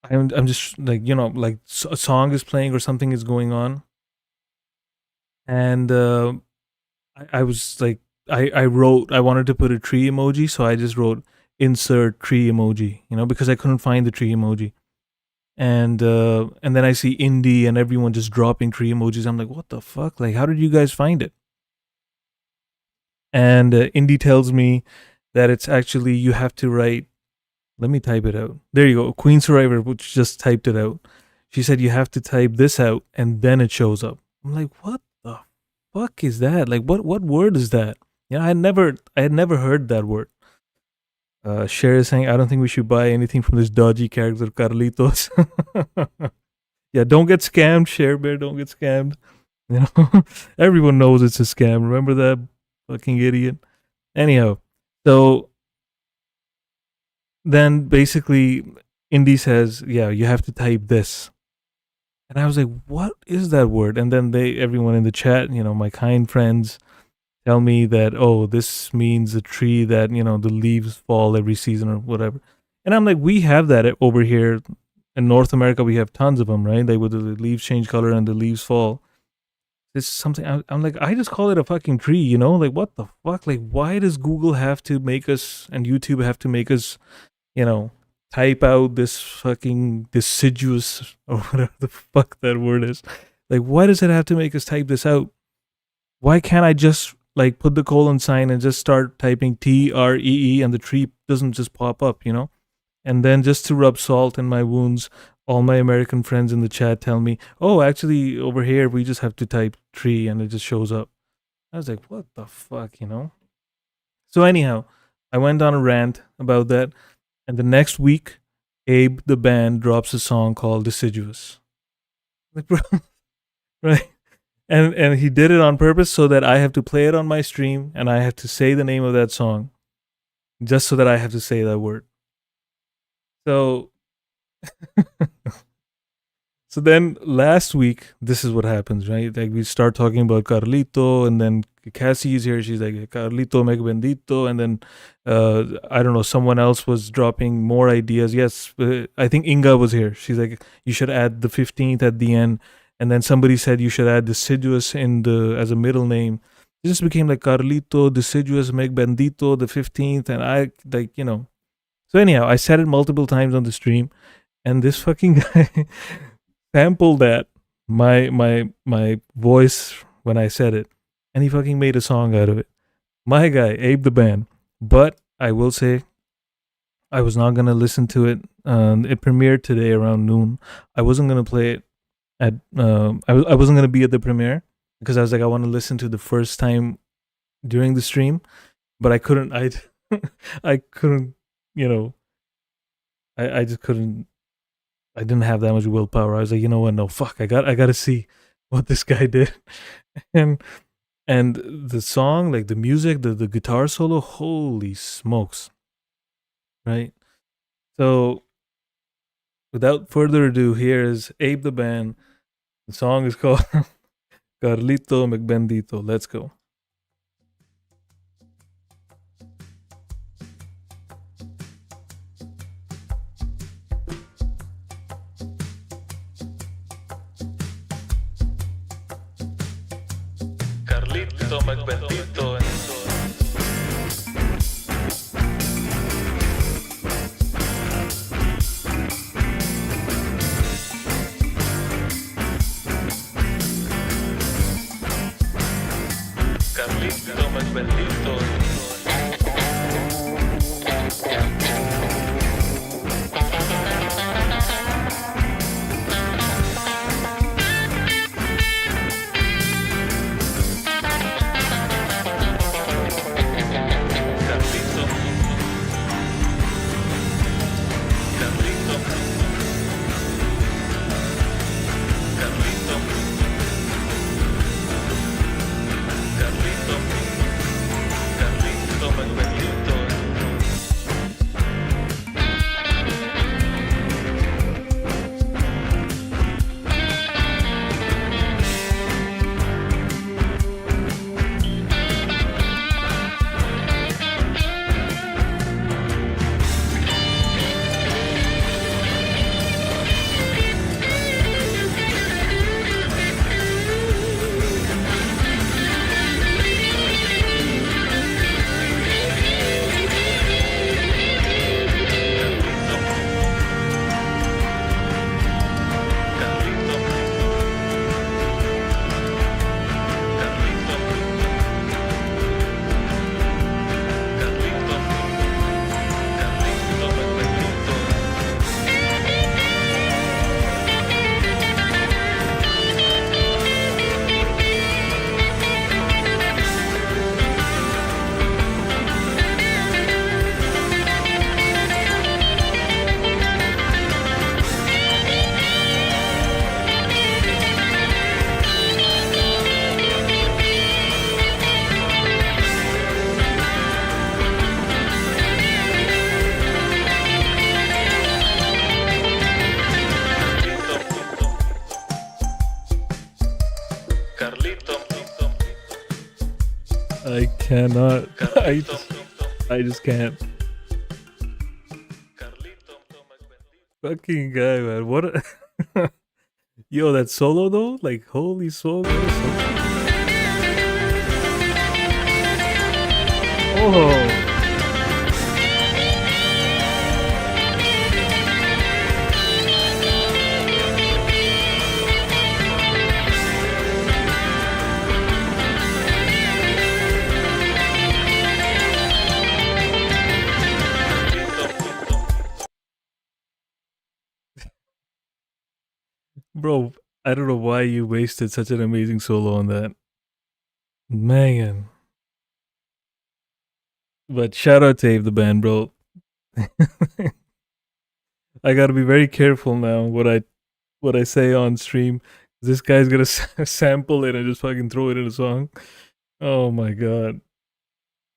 Speaker 1: I'm just like like a song is playing or something is going on, and I was like I wrote I wanted to put a tree emoji, so I just wrote insert tree emoji, because I couldn't find the tree emoji. And then I see indie and everyone just dropping tree emojis. I'm like, what the fuck? Like, how did you guys find it? And indie tells me that it's actually you have to write. Let me type it out. There you go. Queen Survivor, which just typed it out. She said you have to type this out and then it shows up. I'm like, what the fuck is that? Like, what word is that? I had never heard that word. Cher is saying, I don't think we should buy anything from this dodgy character, Carlitos. Yeah, don't get scammed, ChereBear, don't get scammed. Everyone knows it's a scam. Remember that fucking idiot? Anyhow, so then basically Indy says, yeah, you have to type this. And I was like, what is that word? And then everyone in the chat, my kind friends, tell me that, oh, this means a tree that, the leaves fall every season or whatever. And I'm like, we have that over here in North America. We have tons of them, right? They would the leaves change color and the leaves fall. This is something I'm like, I just call it a fucking tree, like what the fuck? Like, why does Google have to make us and YouTube have to make us, type out this fucking deciduous or whatever the fuck that word is. Like, why does it have to make us type this out? Why can't I just like put the colon sign and just start typing TREE and the tree doesn't just pop up, And then just to rub salt in my wounds, all my American friends in the chat tell me, oh, actually over here we just have to type tree and it just shows up. I was like, what the fuck, So anyhow, I went on a rant about that. And the next week, Abe the Band drops a song called Deciduous. Like, bro, right? And he did it on purpose so that I have to play it on my stream and I have to say the name of that song just so that I have to say that word. So, so then last week, this is what happens, right? Like we start talking about Carlito and then Cassie is here. She's like, Carito McBendito. And then, I don't know, someone else was dropping more ideas. Yes, I think Inga was here. She's like, you should add the 15th at the end. And then somebody said you should add Deciduous as a middle name. It just became like Carlito, Deciduous, McBendito, the 15th. And I, like, So anyhow, I said it multiple times on the stream. And this fucking guy sampled that, my voice when I said it. And he fucking made a song out of it. My guy, Abe the Band. But I will say, I was not going to listen to it. It premiered today around noon. I wasn't going to play it I wasn't going to be at the premiere because I was like, I want to listen to the first time during the stream. But I couldn't, I couldn't, I just couldn't, I didn't have that much willpower. I was like, you know what? No, fuck, I got to see what this guy did. And the song, like the music, the guitar solo, holy smokes. Right? So without further ado, here is Abe the Band. The song is called Carito McBendito. Let's go. Carito McBendito. Carito McBendito. I cannot. I just can't. Fucking guy, man. What a yo, that solo though? Like, holy solo. Oh. Bro, I don't know why you wasted such an amazing solo on that. Man. But shout out to Abe the Band, bro. I gotta be very careful now what I say on stream. This guy's gonna sample it and just fucking throw it in a song. Oh my god!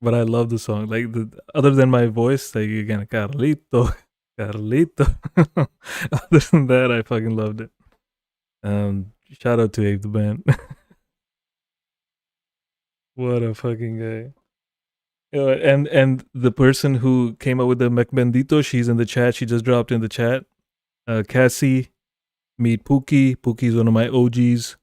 Speaker 1: But I love the song. Like other than my voice, like again, Carlito, Carlito. Other than that, I fucking loved it. Shout out to Abe the Band. What a fucking guy. And the person who came up with the McBendito, she's in the chat. She just dropped in the chat. Cassie, meet Pookie. Pookie's one of my OGs.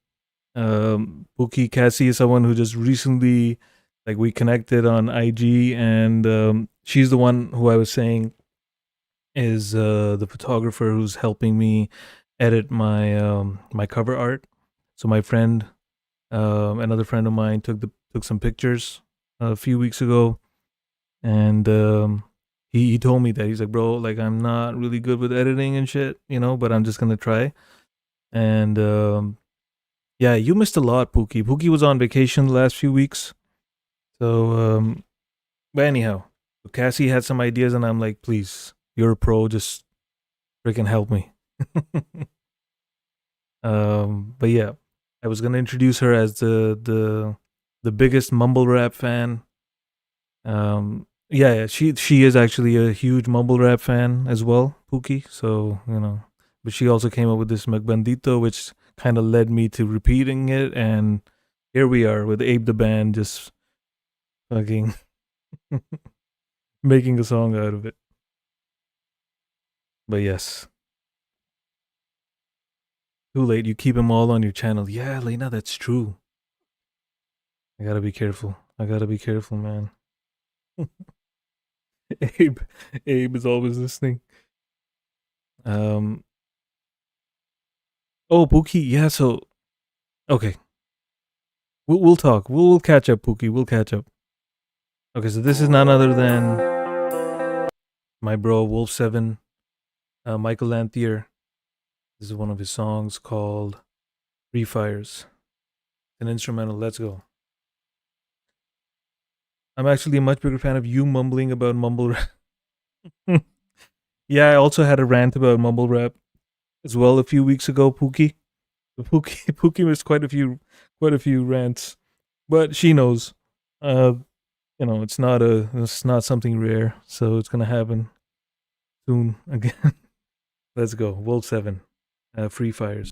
Speaker 1: Cassie is someone who just recently, like, we connected on IG, and she's the one who I was saying is the photographer who's helping me edit my my cover art. So my friend, another friend of mine, took some pictures a few weeks ago, and he told me that he's like, bro, like I'm not really good with editing and shit, but I'm just gonna try. And yeah, you missed a lot, Pookie. Pookie was on vacation the last few weeks, so but anyhow, Cassie had some ideas, and I'm like, please, you're a pro, just freaking help me. But yeah, I was gonna introduce her as the biggest mumble rap fan. Yeah, she is actually a huge mumble rap fan as well, Pookie. So but she also came up with this McBendito, which kind of led me to repeating it, and here we are with Abe the Band, just fucking making a song out of it. But yes. Too late, you keep them all on your channel. Yeah, Lena, that's true. I gotta be careful, man. Abe is always listening. Oh, Pookie, yeah, so okay. We'll talk. We'll catch up, Pookie. We'll catch up. Okay, so this is none other than my bro Wolf7, Michael Lanthier. This is one of his songs called Free Fires. An instrumental. Let's go. I'm actually a much bigger fan of you mumbling about mumble rap. Yeah, I also had a rant about mumble rap as well a few weeks ago, Pookie. Pookie missed quite a few rants, but she knows. It's not something rare, so it's gonna happen soon again. Let's go, Wolf7, Free Fires.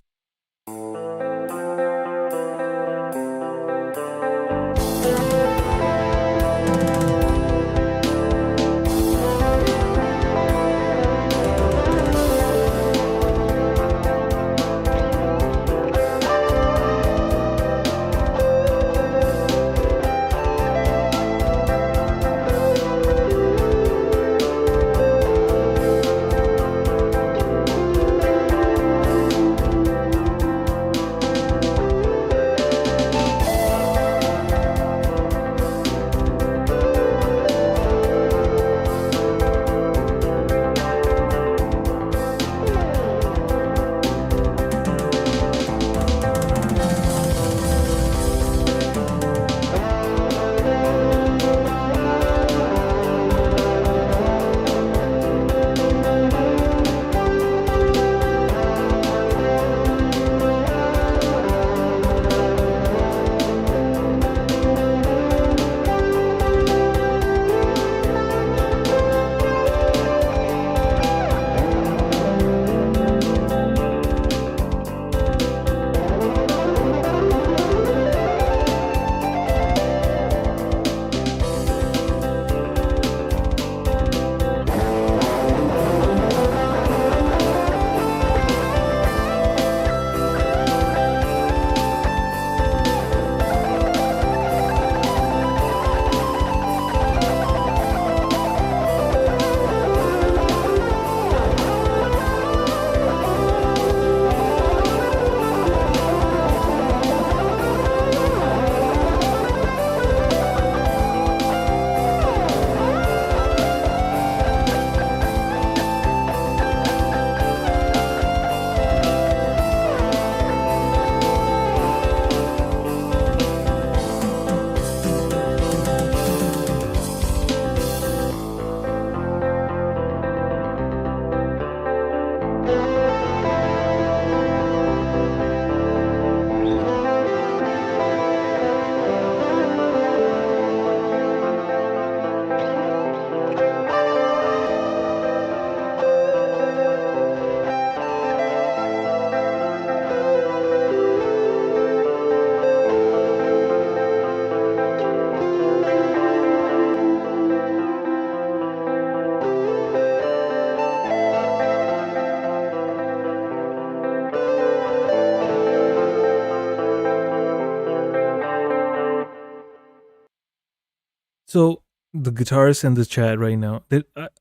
Speaker 1: So the guitarist in the chat right now,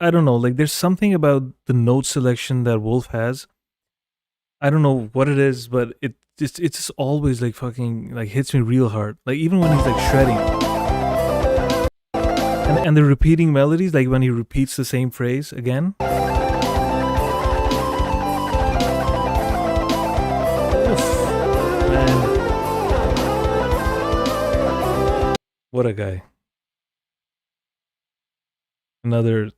Speaker 1: I don't know, like there's something about the note selection that Wolf has. I don't know what it is, but it's just always like fucking like hits me real hard. Like even when he's like shredding, and the repeating melodies, like when he repeats the same phrase again. Oof, man, what a guy! Another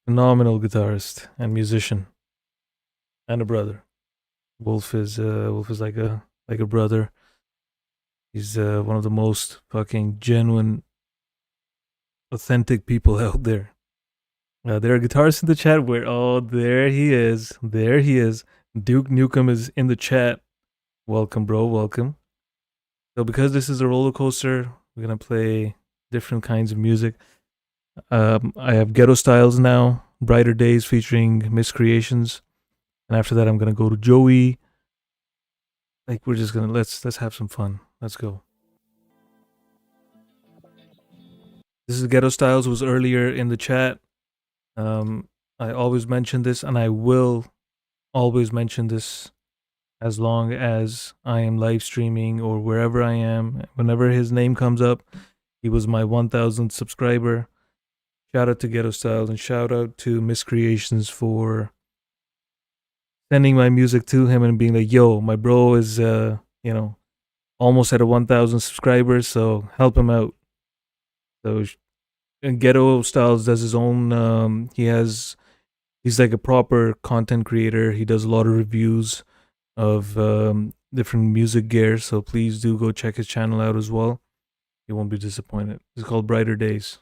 Speaker 1: phenomenal guitarist and musician, and a brother. Wolf is like a brother. He's one of the most fucking genuine, authentic people out there. There are guitarists in the chat where there he is. Duke Nukem is in the chat. Welcome, bro. Welcome. So because this is a roller coaster, we're gonna play different kinds of music. I have Ghetto Styles now, Brighter Days featuring ChereKeetions, and after that I'm gonna go to Joey. Like we're just gonna let's have some fun. Let's go. This is Ghetto Styles, who was earlier in the chat. I always mention this, and I will always mention this as long as I am live streaming or wherever I am. Whenever his name comes up, he was my 1,000th subscriber. Shout out to Ghetto Styles and shout out to ChereKeetions for sending my music to him and being like, yo, my bro is, almost at a 1,000 subscribers, so help him out. So and Ghetto Styles does his own, he's like a proper content creator. He does a lot of reviews of different music gear, so please do go check his channel out as well. You won't be disappointed. It's called Brighter Days.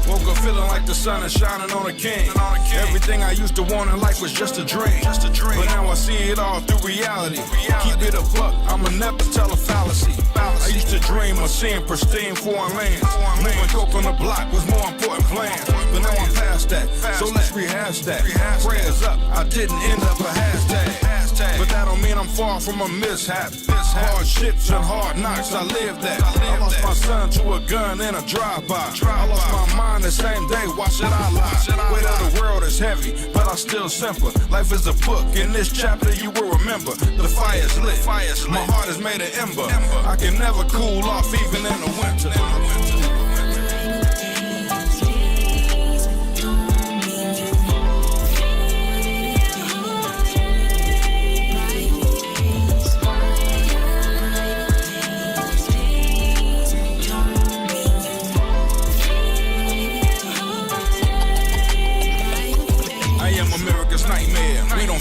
Speaker 2: Woke up feeling like the sun is shining on a king. Everything I used to want in life was just a dream. But now I see it all through reality. Keep it a buck, I'ma never tell a fallacy. I used to dream of seeing pristine foreign lands. Moving coke on the block was more important plans. But now I'm past that, so let's rehash that. Prayers up, I didn't end up a hashtag. But that don't mean I'm far from a mishap. Hardships and hard knocks, I lived that. I lost my son to a gun in a drive-by. I lost my mind the same day, why should I lie? Weight of the world is heavy, but I still simple. Life is a book, in this chapter you will remember. The fire's lit, my heart is made of ember. I can never cool off even in the winter.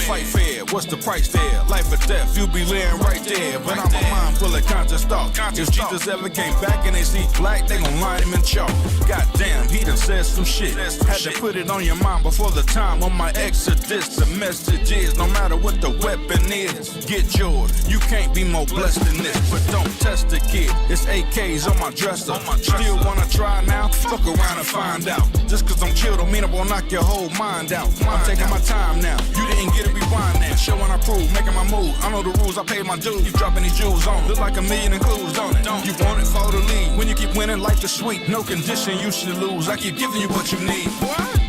Speaker 2: Fight fair, what's the price there? Life or death, you be laying right there. But I'm a mind full of conscious thought. If Jesus ever came back and they see black, they gon' line him in chalk. Goddamn, he done said some shit. Had to put it on your mind before the time on my exodus. The message is, no matter what the weapon is, get yours. You can't be more blessed than this. But don't test the kid, it's AKs on my dresser. Still wanna try now? Fuck around and find out. Just cause I'm chill don't mean I won't knock your whole mind out. I'm taking my time now, you didn't get it, rewind now. Showing I prove, making my move. I know the rules, I pay my dues. You dropping these jewels on, look like a million in clues, don't it? You want it for the lead. When you keep winning, life is sweet. No condition you should lose. I keep giving you what you need. What?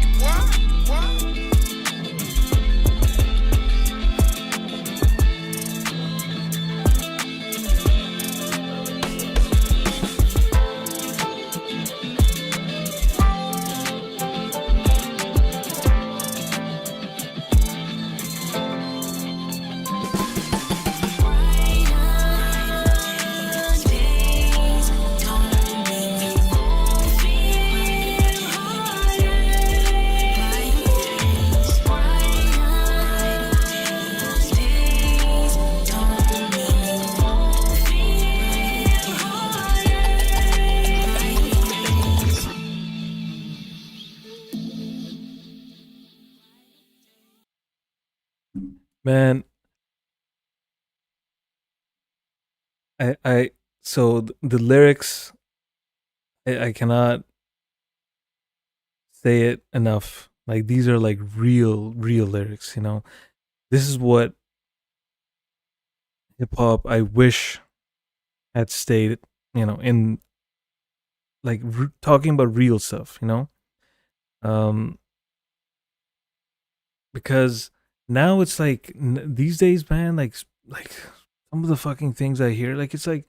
Speaker 1: Man, I so the lyrics, I cannot say it enough. Like these are like real lyrics. This is what hip hop I wish had stayed. In like talking about real stuff. Um, because now it's like these days, man. Like some of the fucking things I hear, like it's like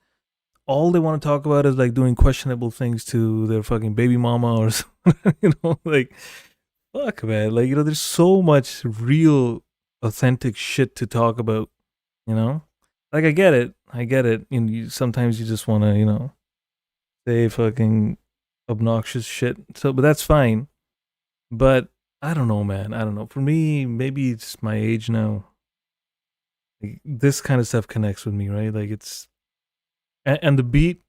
Speaker 1: all they want to talk about is like doing questionable things to their fucking baby mama or something, like fuck, man. Like there's so much real, authentic shit to talk about. You know, like I get it. Sometimes you just want to, say fucking obnoxious shit. So, but that's fine. But I don't know, man. I don't know. For me, maybe it's my age now. Like, this kind of stuff connects with me, right? Like it's and the beat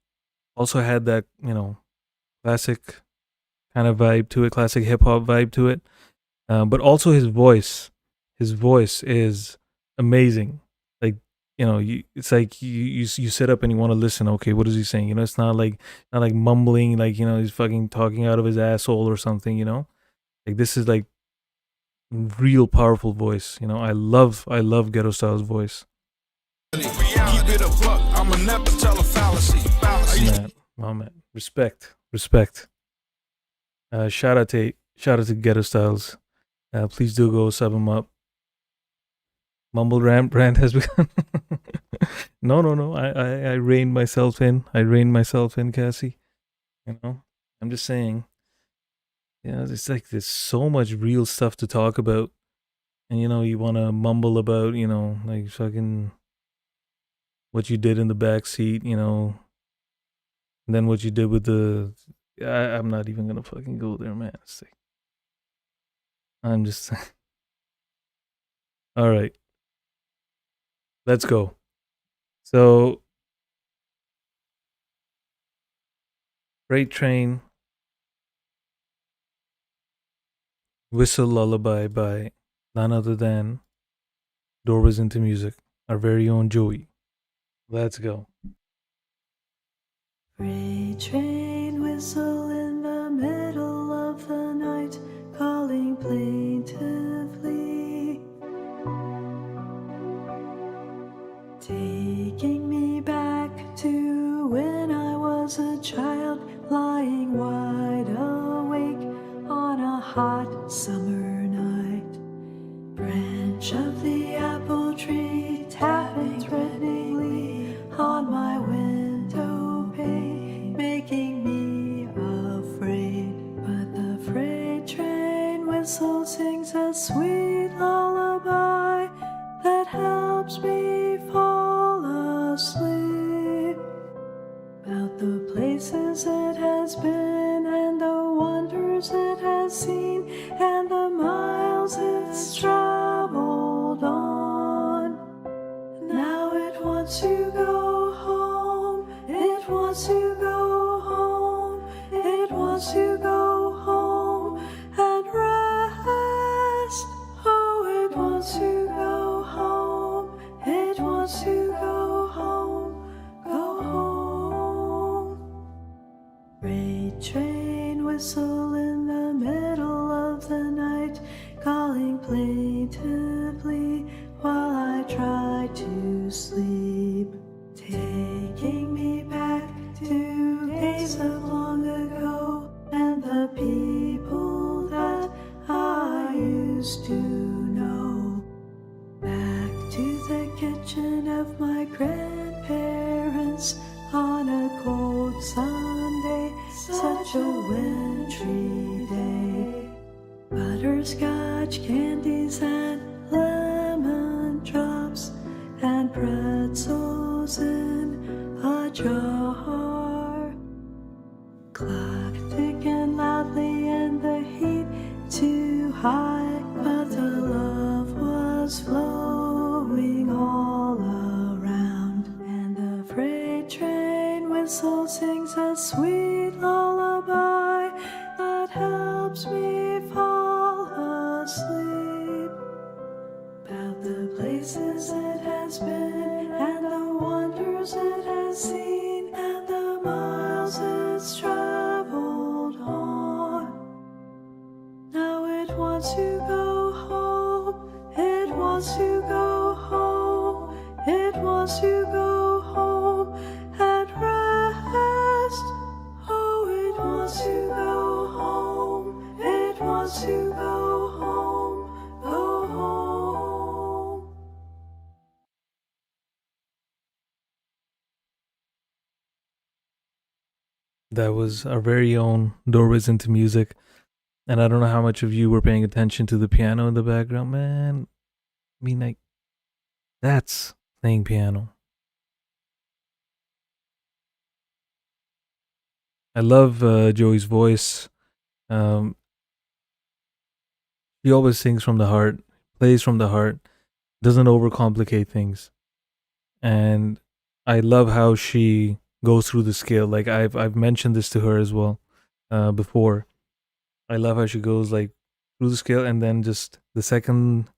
Speaker 1: also had that, classic kind of vibe to it, classic hip hop vibe to it. But also his voice is amazing. Like it's like you sit up and you want to listen. Okay, what is he saying? It's not like mumbling, like he's fucking talking out of his asshole or something. Like this is like real powerful voice. I love Ghetto Style's voice.
Speaker 2: Keep it a buck, I'm a never tell a fallacy.
Speaker 1: Man, oh man, respect. Shout out to Ghetto Styles. Please do go sub him up. Mumble rant has begun. No. I reined myself in. Cassie. I'm just saying. It's like there's so much real stuff to talk about, and you want to mumble about, like fucking what you did in the back seat, and then what you did with the. I'm not even gonna fucking go there, man. I'm just. All right. Let's go. So, Freight Train, Whistle Lullaby by none other than Doorways into Music, our very own Joey. Let's go.
Speaker 3: Freight train whistle in the middle of the night, calling plaintively, taking me back to when I was a child, lying wide awake on a hot summer night. Branch of the apple tree tapping threateningly on my window pane, making me afraid. But the freight train whistle sings a sweet lullaby that helps me fall asleep. About the places it has been and the wonders it has seen and the miles it's traveled on. Now it wants to go home. It wants to go home. It wants to go home and rest. Oh, it wants to go home. It wants to go home. Go home. Freight train whistle in the middle of the night, calling plaintively while I try to sleep, taking me back to days of long ago and the people that I used to know. Back to the kitchen of my grandparents on a cold Sunday, such a wintry day. Butterscotch candies and lemon drops and pretzels in a jar. Clock ticking loudly and the heat too high, but the love was flowing all around. And the freight train whistle sings a sweet lullaby that helps me fall asleep. About the places it has been and the wonders stars it has seen and the miles it's traveled on. Now it wants to go home, it wants to go home, it wants to go home and rest. Oh, it wants to go home, it wants to go home, go home.
Speaker 1: That was our very own Doorways into Music. And I don't know how much of you were paying attention to the piano in the background, man. I mean, like, that's playing piano. I love Joey's voice. She always sings from the heart, plays from the heart, doesn't overcomplicate things. And I love how she goes through the scale. Like I've mentioned this to her as well before. I love how she goes like through the scale and then just the second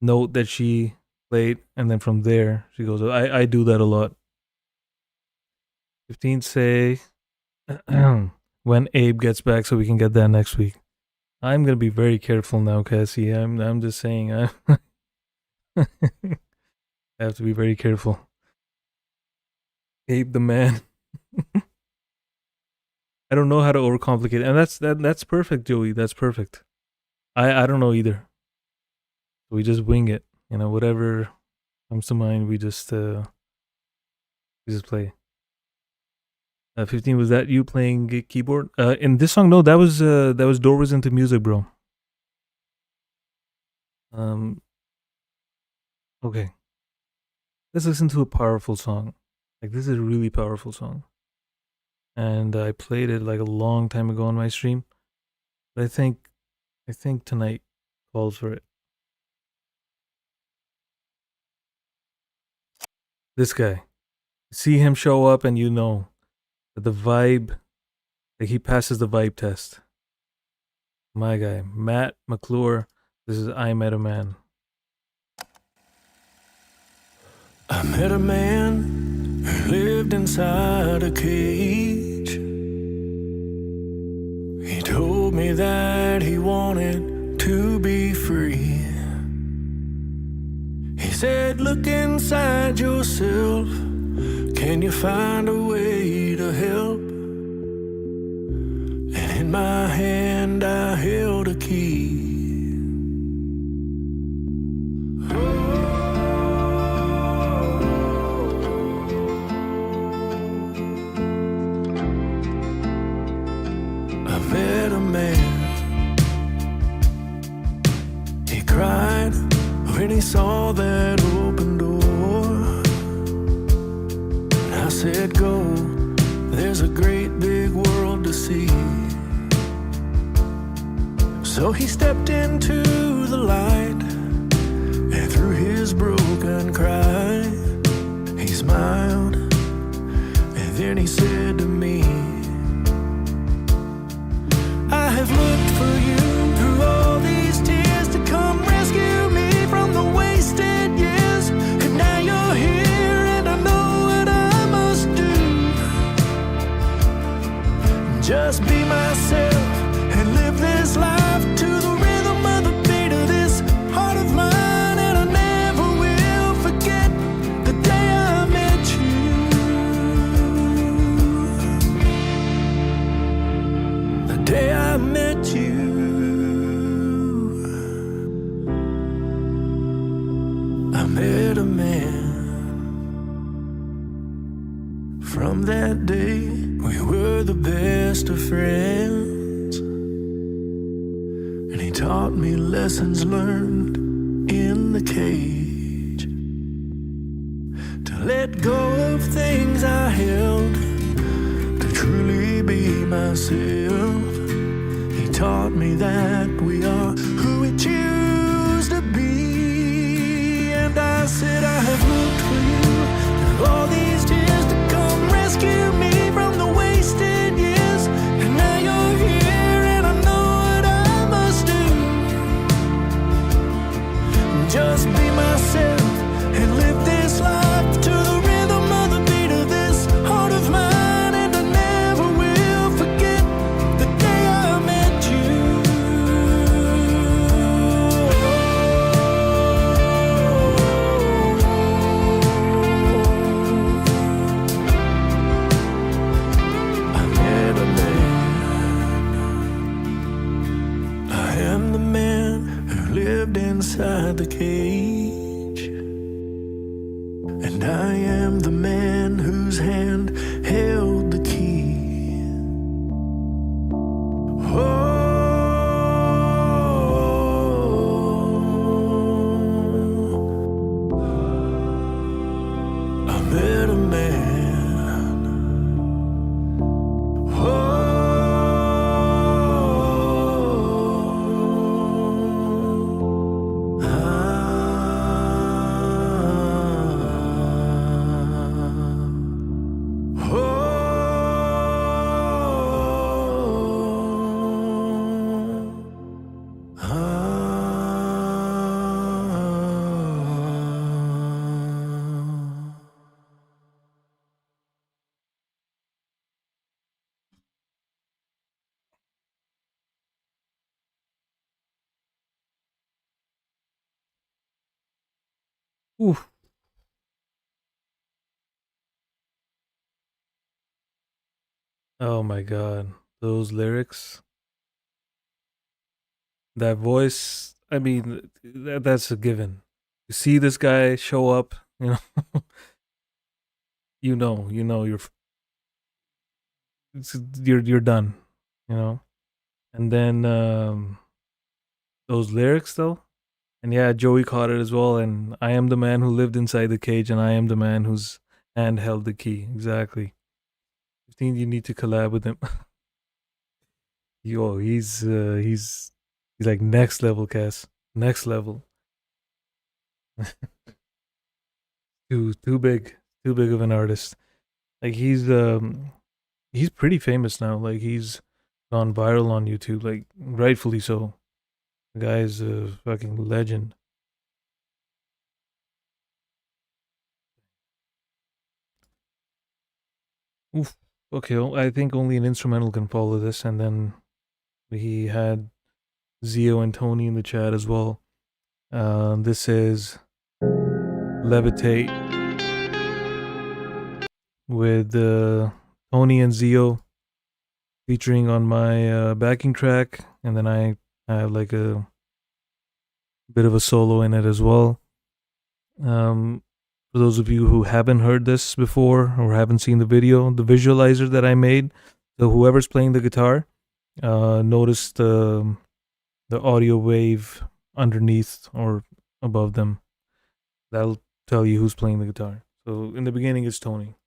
Speaker 1: note that she played, and then from there she goes. I do that a lot. 15 say when Abe gets back, so we can get that next week. I'm gonna be very careful now, Cassie. I'm just saying. I have to be very careful. Abe the man. I don't know how to overcomplicate it. And that's perfect, Joey. That's perfect. I don't know either. We just wing it. You know, whatever comes to mind, we just play. 15, was that you playing keyboard? In this song, no, that was Doorways into Music, bro. Okay. Let's listen to a powerful song. Like, this is a really powerful song. And I played it like a long time ago on my stream. But I think tonight calls for it. This guy. See him show up and you know that the vibe, like he passes the vibe test. My guy, Matt McClure. This is I Met a Man.
Speaker 4: I met a man who lived inside a cage. He told me that he wanted to be free. He said, look inside yourself. Can you find a way to help? And in my hand I held a key. I met a man. He cried when he saw that open door. I said, go, there's a great big world to see. So he stepped into the light, and through his broken cry, he smiled, and then he said to me, I have looked for you through all these tears to come rescue me from the wasted years, and now you're here and I know what I must do. Just be myself and live this life to the rhythm of the beat of this heart of mine, and I never will forget the day I met you. The day I met you. I met a man. From that day, we were the best of friends, and he taught me lessons learned in the cage. To let go of things I held, to truly be myself. He taught me that we are who we choose to be. And I said, I have looked for you through all these tears to come rescue me from the wasted years, and now you're here and I know what I must do. Just be myself and live this life to the rhythm of the beat inside the cage, and I am the man whose hand held the key. Oh, I met a man. Oh,
Speaker 1: Oof. Oh my god. Those lyrics. That voice. I mean, that's a given. You see this guy show up, you know, you're done, you know. And then those lyrics though. And yeah, Joey caught it as well. And I am the man who lived inside the cage, and I am the man whose hand held the key. Exactly. 15, you need to collab with him. Yo, he's like next level, Cass. Next level. Too big of an artist. Like he's pretty famous now. Like he's gone viral on YouTube, like rightfully so. The guy's a fucking legend. Oof. Okay, I think only an instrumental can follow this, and then we had Zio and Tony in the chat as well. This is Levitate with Tony and Zio featuring on my backing track, and then I have like a bit of a solo in it as well. For those of you who haven't heard this before or haven't seen the video, the visualizer that I made, so whoever's playing the guitar, notice the audio wave underneath or above them. That'll tell you who's playing the guitar. So in the beginning, it's Tony.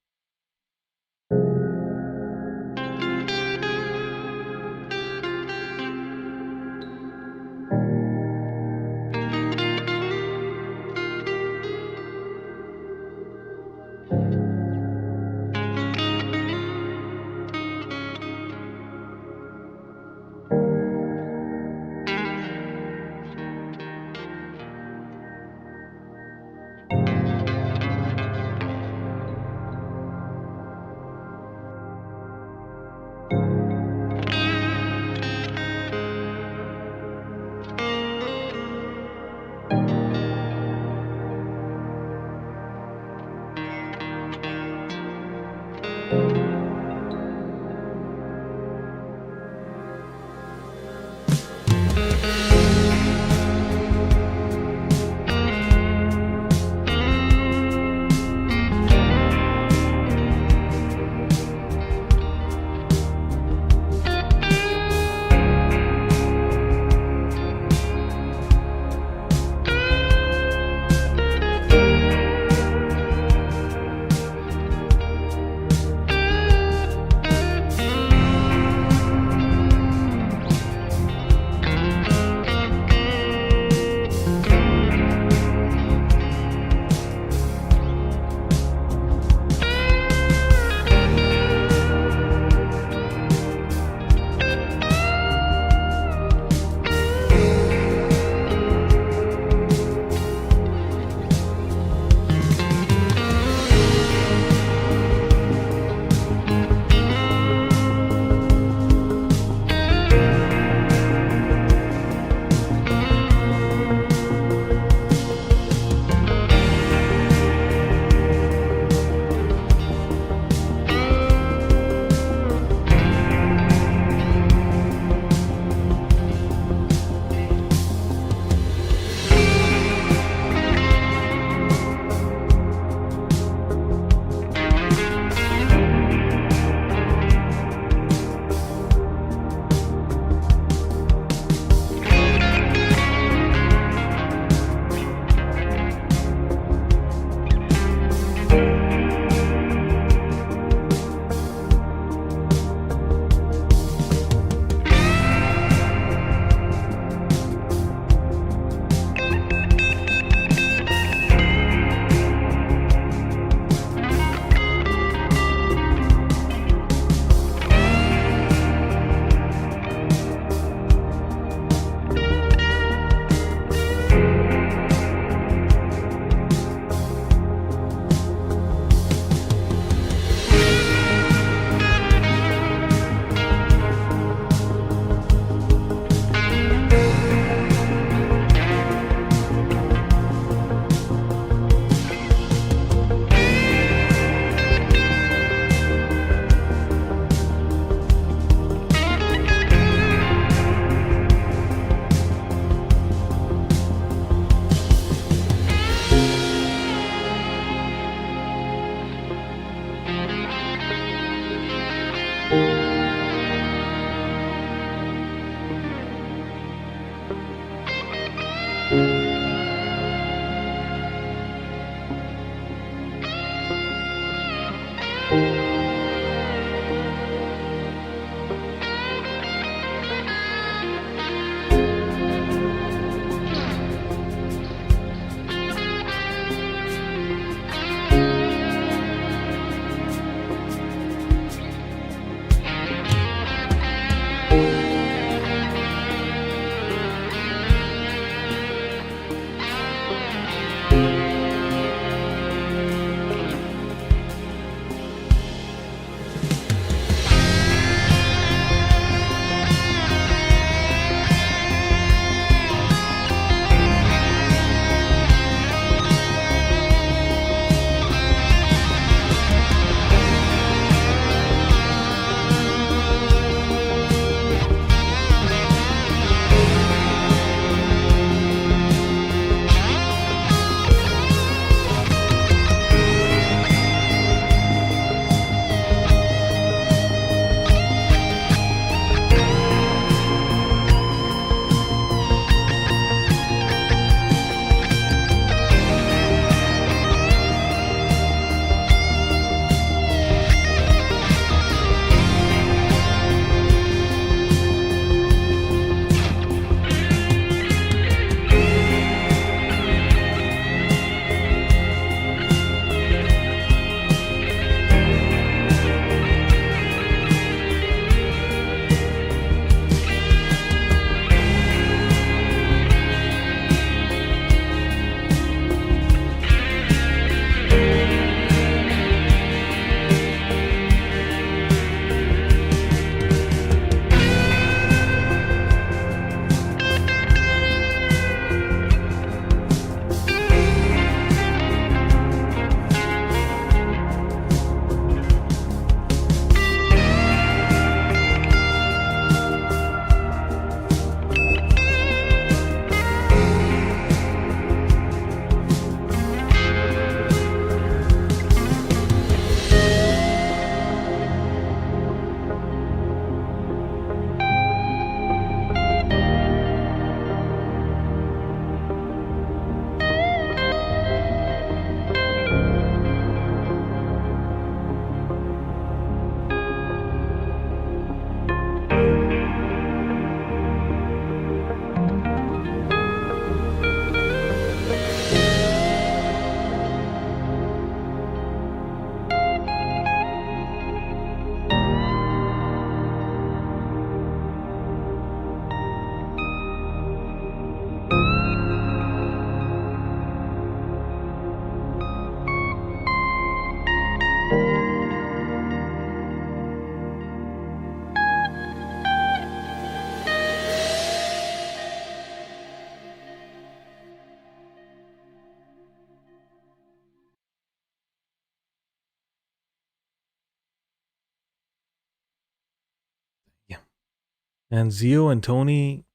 Speaker 1: And Zio and Tony,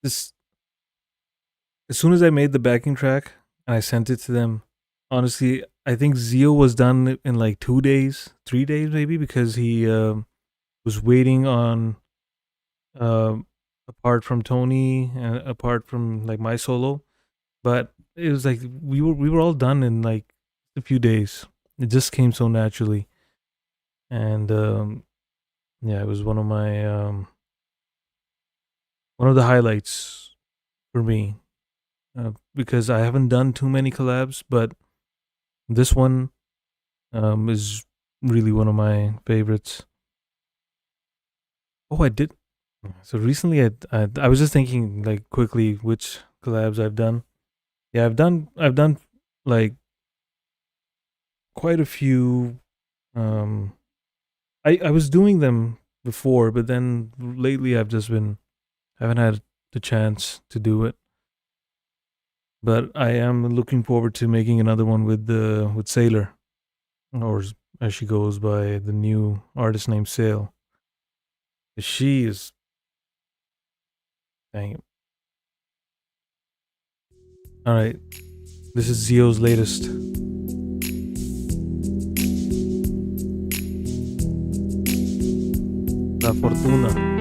Speaker 1: this as soon as I made the backing track and I sent it to them, honestly, I think Zio was done in like 2 days, 3 days maybe, because he was waiting on uh, apart from Tony and apart from like my solo, but it was like we were all done in like a few days. It just came so naturally, and yeah, it was one of the highlights for me because I haven't done too many collabs, but this one is really one of my favorites. Oh, I did. So recently, I was just thinking like quickly which collabs I've done. Yeah, I've done like quite a few. I was doing them before, but then lately I haven't had the chance to do it. But I am looking forward to making another one with Sailor, or as she goes by the new artist named Sail. She is, dang it. All right, this is Zio's latest. La Fortuna.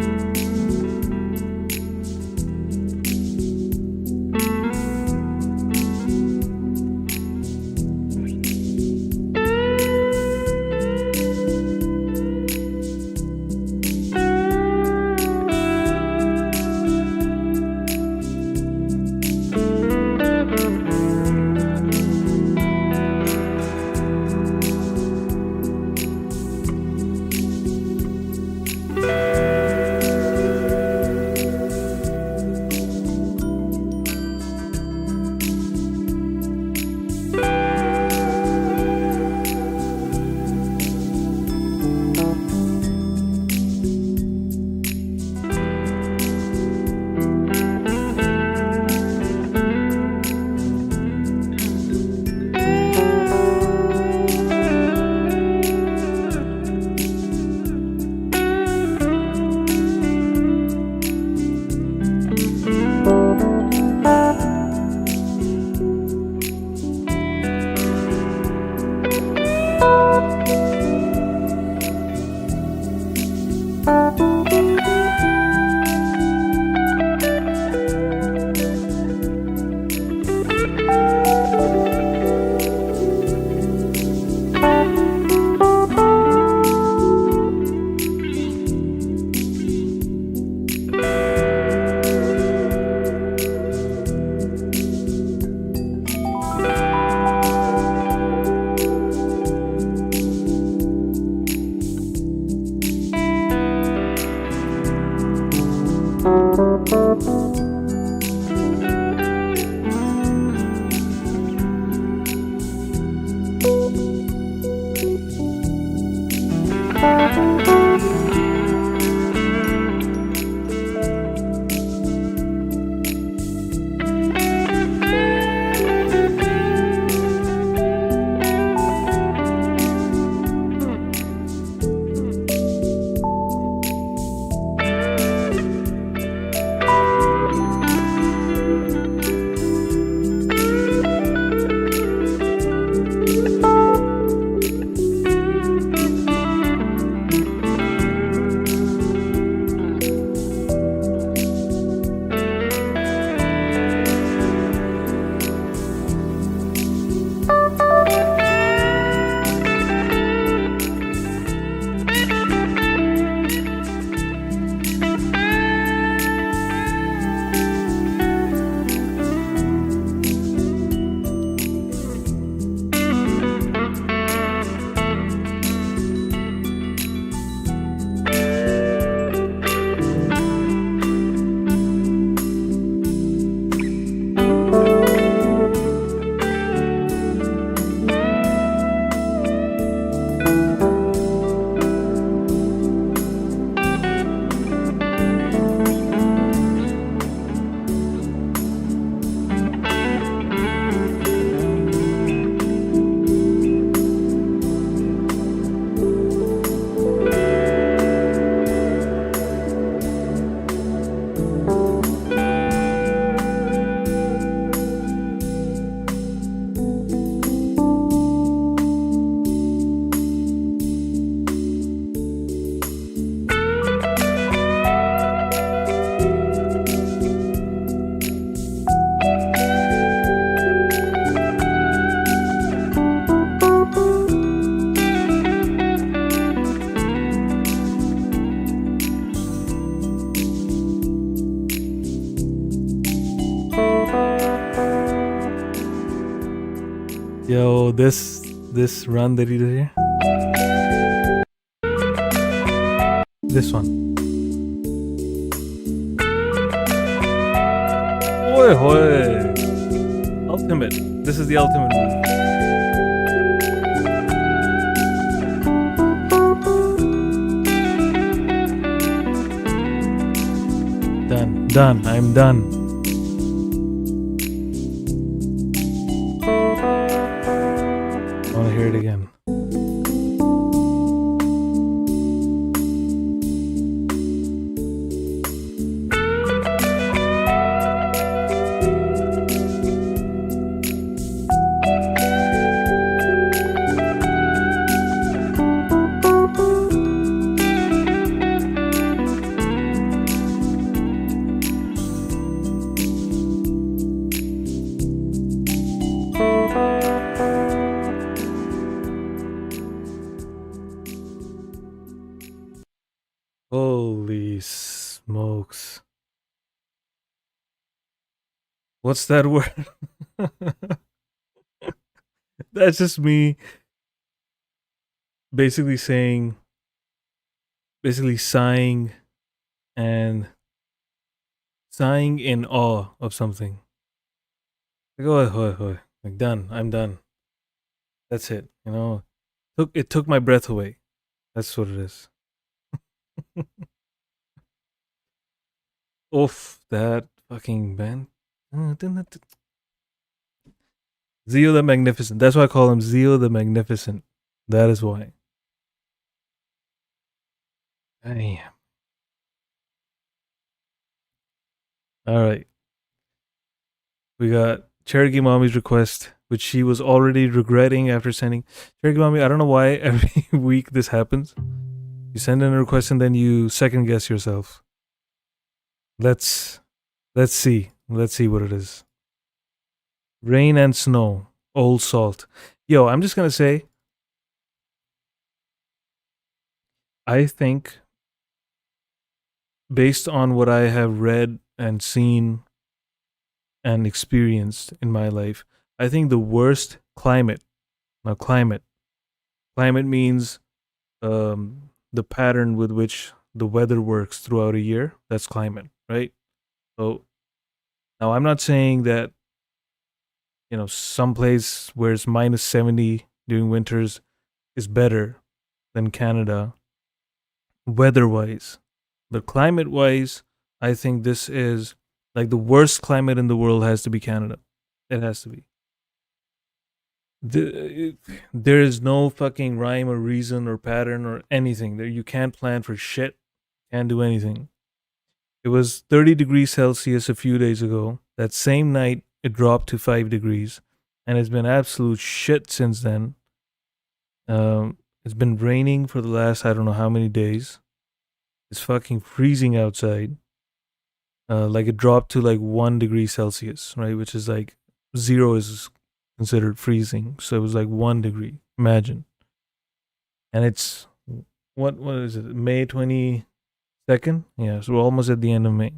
Speaker 1: Yo, this run that he did here. This one. Hoy hoy. Ultimate. This is the ultimate move. Done. I'm done. I want to hear it again. Holy smokes. What's that word? That's just me basically saying, sighing in awe of something. Like, oh, like done. I'm done. That's it. You know, it took my breath away. That's what it is. Oof, that fucking band. Zio the Magnificent. That's why I call him Zio the Magnificent. That is why. Damn. Alright. We got CherokeeMammy's request, which she was already regretting after sending. CherokeeMammy, I don't know why every week this happens. You send in a request and then you second guess yourself. Let's see. Let's see what it is. Rain and Snow. Old Salt. Yo, I'm just gonna say, I think, based on what I have read and seen and experienced in my life, I think the worst climate. Now, climate means the pattern with which the weather works throughout a year. That's climate, right? So now I'm not saying that, you know, some place where it's minus 70 during winters is better than Canada weather-wise. But climate-wise, I think this is like the worst climate in the world has to be Canada. It has to be. There is no fucking rhyme or reason or pattern or anything. There, you can't plan for shit. Can't do anything. It was 30 degrees Celsius a few days ago. That same night, it dropped to 5 degrees. And it's been absolute shit since then. It's been raining for the last, I don't know how many days. It's fucking freezing outside. Like it dropped to like 1 degree Celsius, right? Which is like 0 is considered freezing. So it was like 1 degree. Imagine. And it's, what is it? May 22nd? Yeah, so we're almost at the end of May.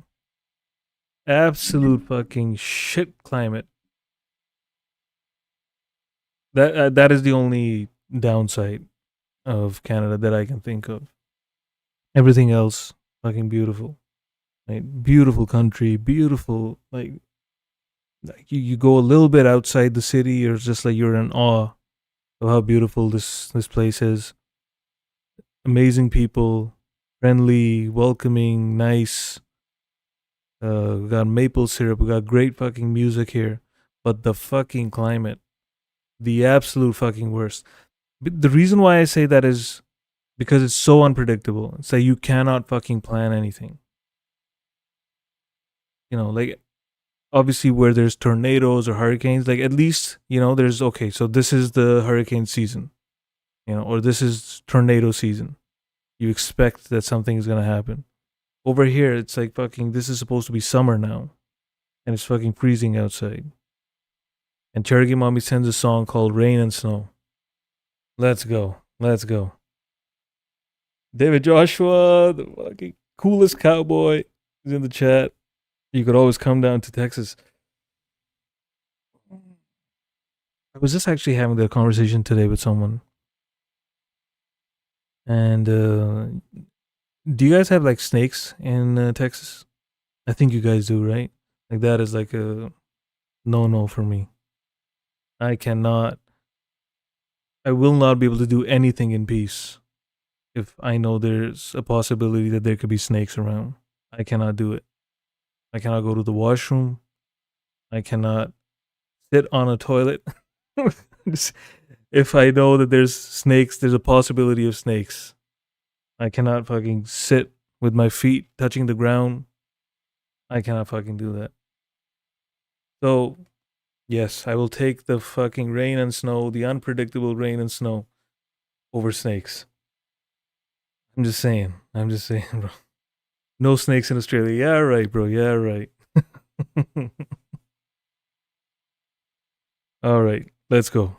Speaker 1: Absolute fucking shit climate. That is the only downside of Canada that I can think of. Everything else, fucking beautiful. Like, beautiful country, beautiful. Like you go a little bit outside the city, you're just like you're in awe of how beautiful this place is. Amazing people, friendly, welcoming, nice. We got maple syrup. We got great fucking music here, but the fucking climate, the absolute fucking worst. But the reason why I say that is because it's so unpredictable. It's like you cannot fucking plan anything. You know, like obviously where there's tornadoes or hurricanes, like at least, you know, there's okay, so this is the hurricane season, you know, or this is tornado season. You expect that something is gonna happen. Over here, it's like fucking, this is supposed to be summer now, and it's fucking freezing outside. And CherokeeMammy sends a song called Rain and Snow. Let's go. David Joshua, the fucking coolest cowboy, is in the chat. You could always come down to Texas. I was just actually having that conversation today with someone. And do you guys have like snakes in Texas? I think you guys do, right? Like that is like a no for me. I will not be able to do anything in peace if I know there's a possibility that there could be snakes around. I cannot do it. I cannot go to the washroom. I cannot sit on a toilet. If I know that there's snakes, there's a possibility of snakes. I cannot fucking sit with my feet touching the ground. I cannot fucking do that. So, yes, I will take the fucking rain and snow, the unpredictable rain and snow, over snakes. I'm just saying, bro. No snakes in Australia. Yeah, right, bro. Yeah, right. All right, let's go.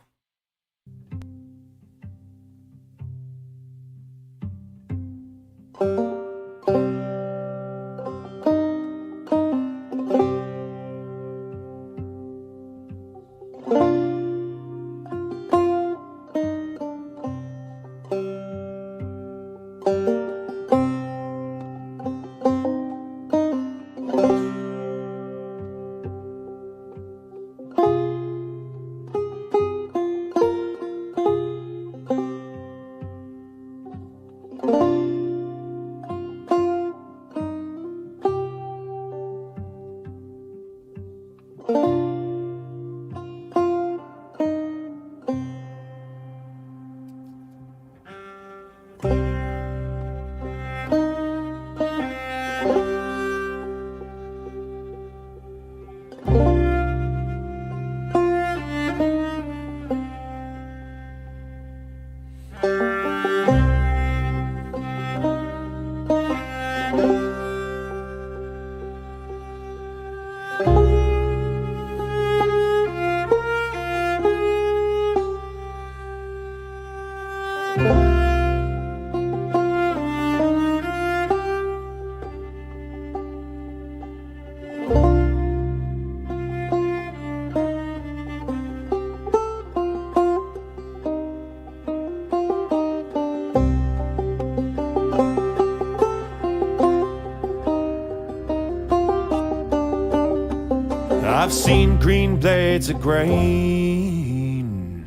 Speaker 4: I've seen green blades of grain,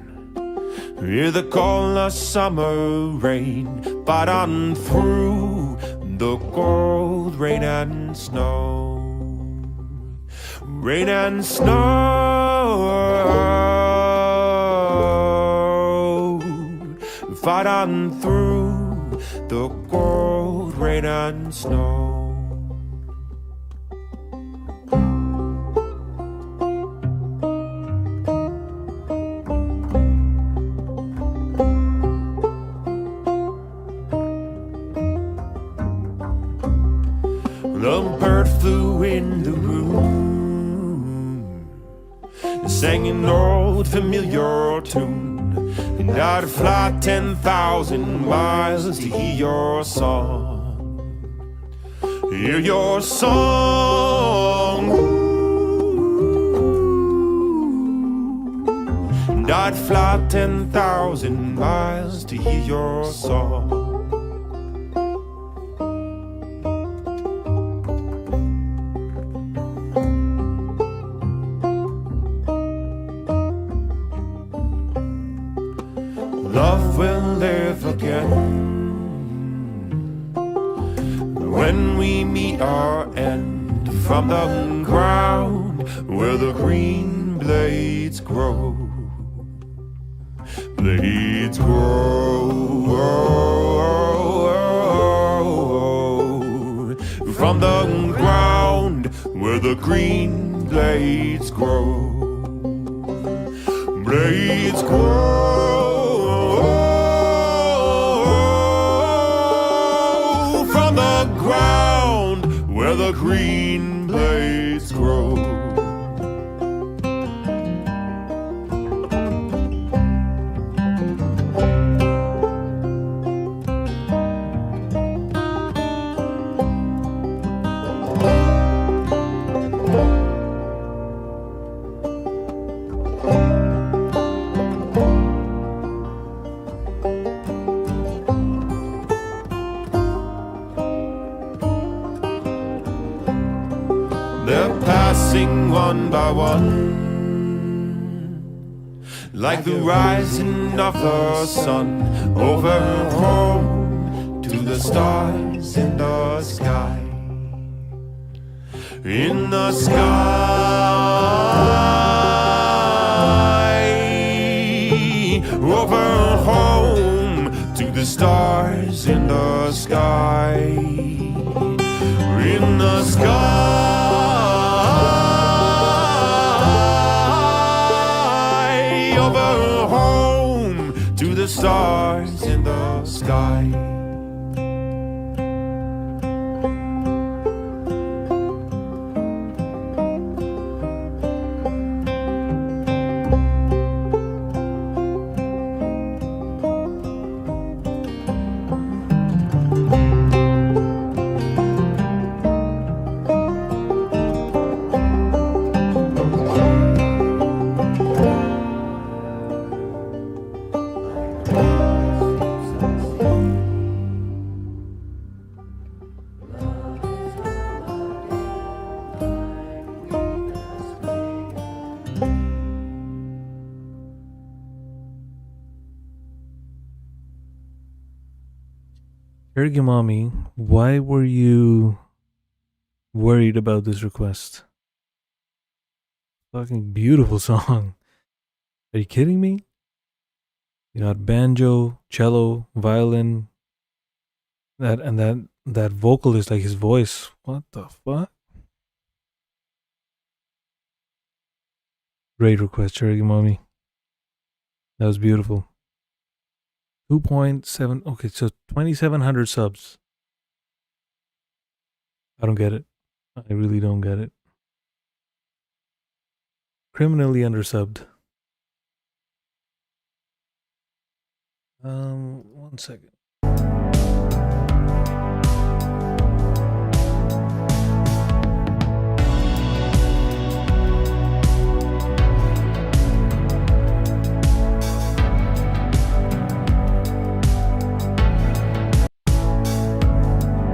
Speaker 4: hear the call of summer rain, but on through the cold rain and snow, rain and snow, fight on through the cold rain and snow. The bird flew in the room and sang an old familiar tune, and I'd fly 10,000 miles to hear your song, hear your song. And I'd fly 10,000 miles to hear your song. Love will live again when we meet our end, from the ground where the green blades grow. Blades grow from the ground where the green blades grow. Blades grow from the ground where the green blades grow.
Speaker 5: they're passing one by one, like the rising of the sun over home to the stars in the sky. In the sky, over home to the stars in the sky. In the sky, over home to the stars in the sky.
Speaker 1: CherokeeMammy, why were you worried about this request? Fucking beautiful song. Are you kidding me? You got banjo, cello, violin. That vocalist, like his voice. What the fuck? Great request, CherokeeMammy. That was beautiful. 2.7, okay, so 2,700 subs. I don't get it. I really don't get it. Criminally undersubbed. 1 second.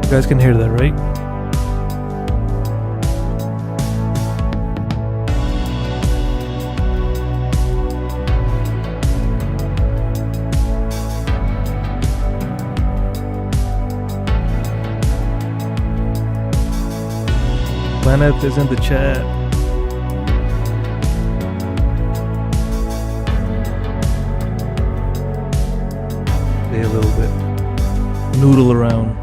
Speaker 1: You guys can hear that, right? Planet is in the chat. Stay a little bit. Noodle around.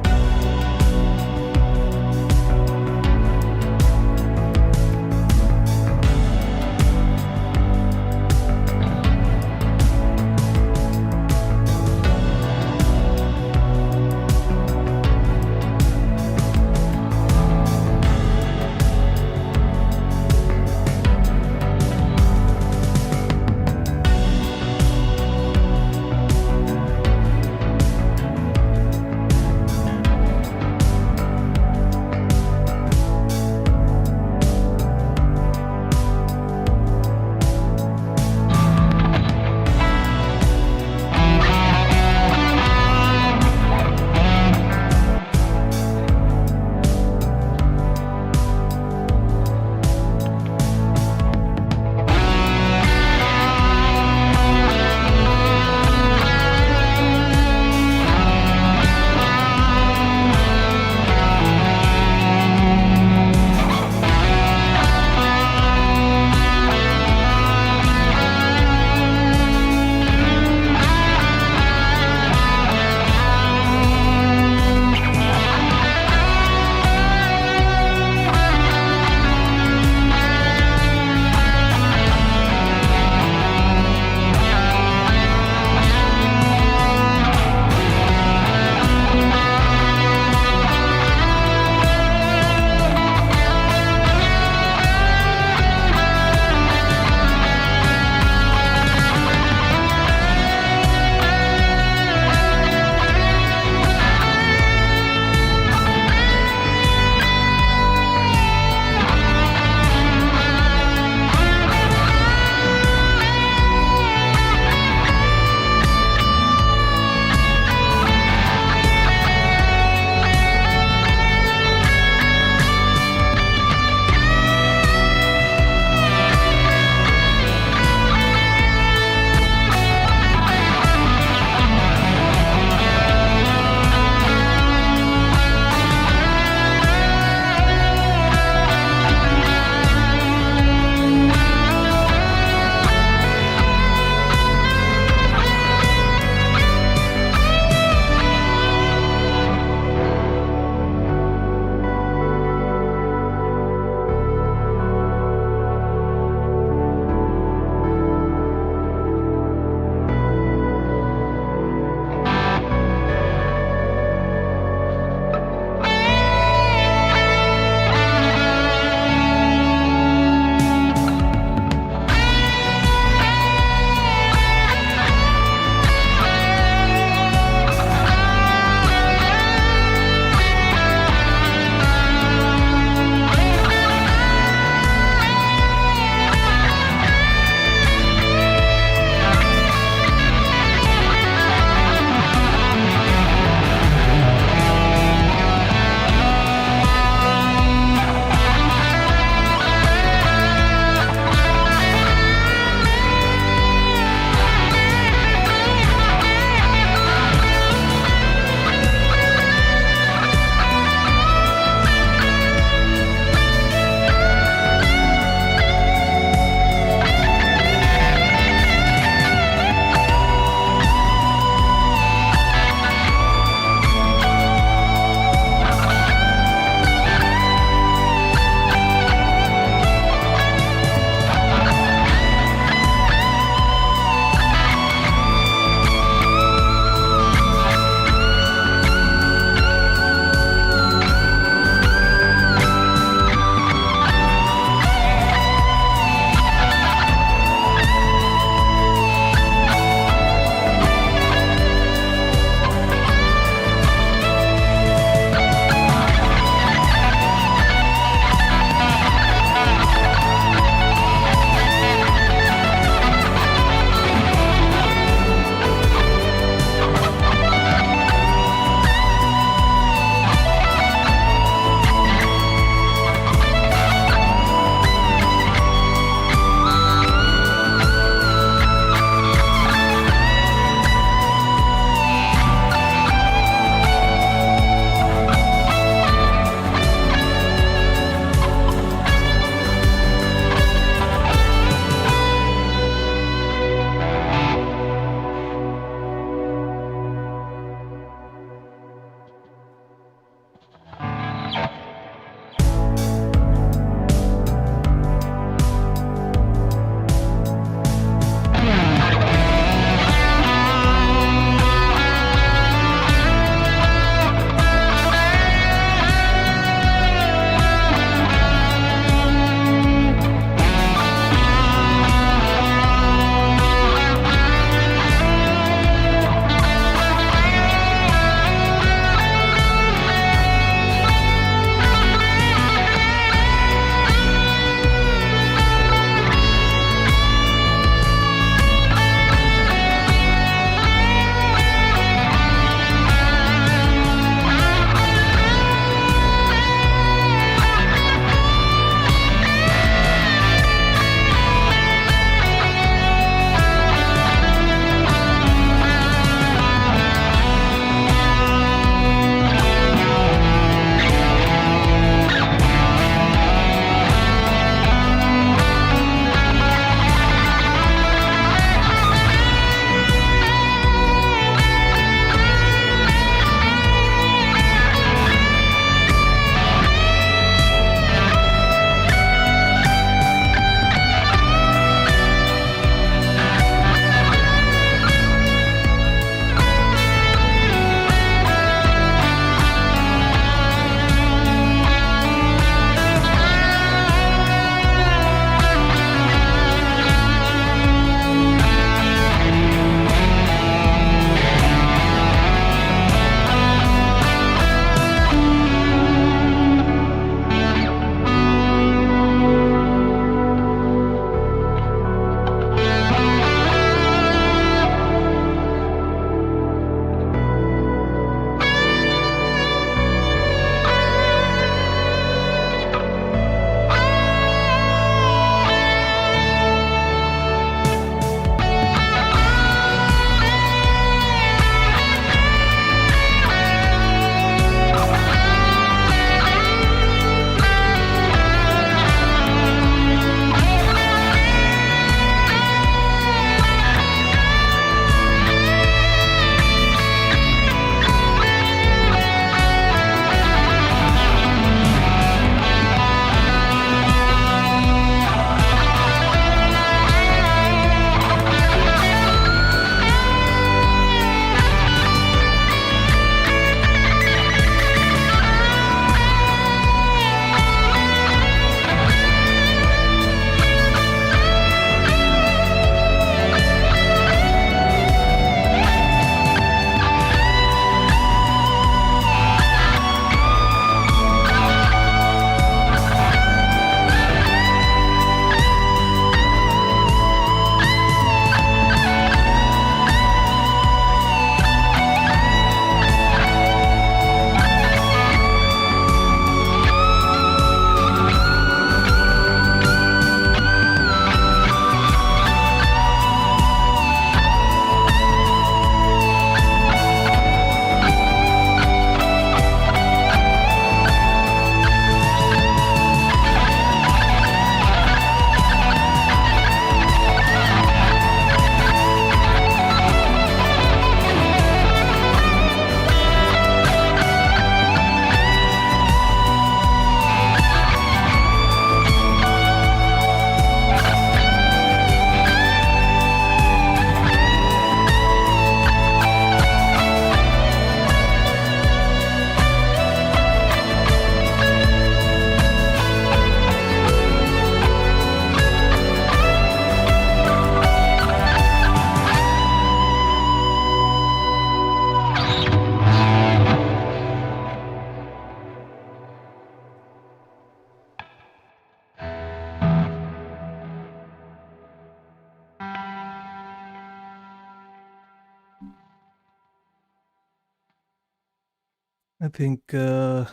Speaker 1: I think kind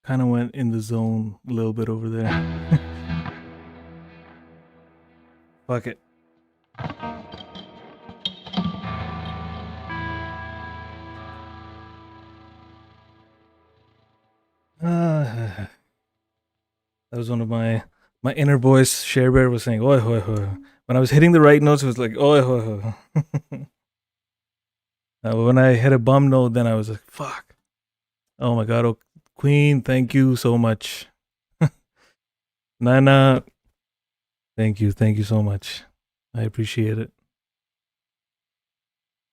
Speaker 1: of went in the zone a little bit over there. Fuck it. That was one of my inner voice. ChereBear was saying, "Oi, hoi, hoi." When I was hitting the right notes, it was like, "Oi, hoi, hoi." When I hit a bum note, then I was like, "Fuck." Oh my god, oh, Queen, thank you so much. Nana, thank you so much. I appreciate it.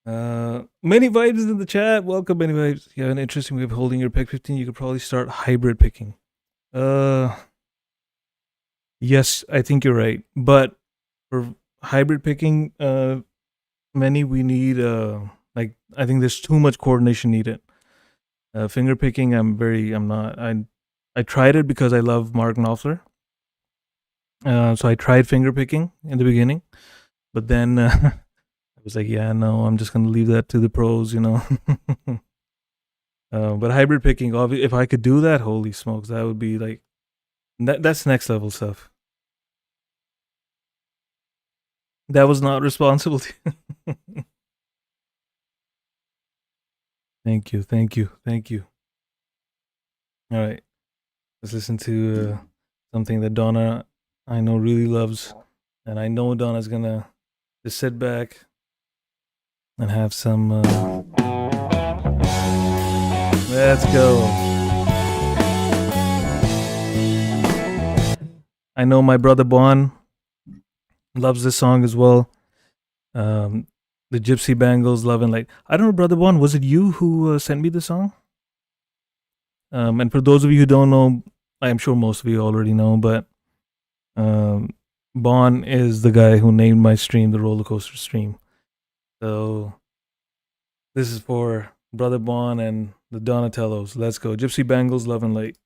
Speaker 1: Many vibes in the chat. Welcome, many vibes. You have an interesting way of holding your pick 15. You could probably start hybrid picking. Yes, I think you're right. But for hybrid picking, many we need like I think there's too much coordination needed. Finger picking, I'm not. I tried it because I love Mark Knopfler. So I tried finger picking in the beginning, but then I was like, yeah, no, I'm just gonna leave that to the pros, you know. But hybrid picking, if I could do that, holy smokes, that would be like that's next level stuff. That was not responsible. Thank you. All right, let's listen to something that Donna I know really loves, and I know Donna's gonna just sit back and have some. Let's go. I know my brother Bon loves this song as well. The Gypsy Bangles, Love and Light. I don't know, brother Bon, was it you who sent me the song? And for those of you who don't know, I'm sure most of you already know, but Bon is the guy who named my stream the Rollercoaster stream. So this is for brother Bon and the Donnatellos. Let's go. Gypsy Bangles, Love and Light.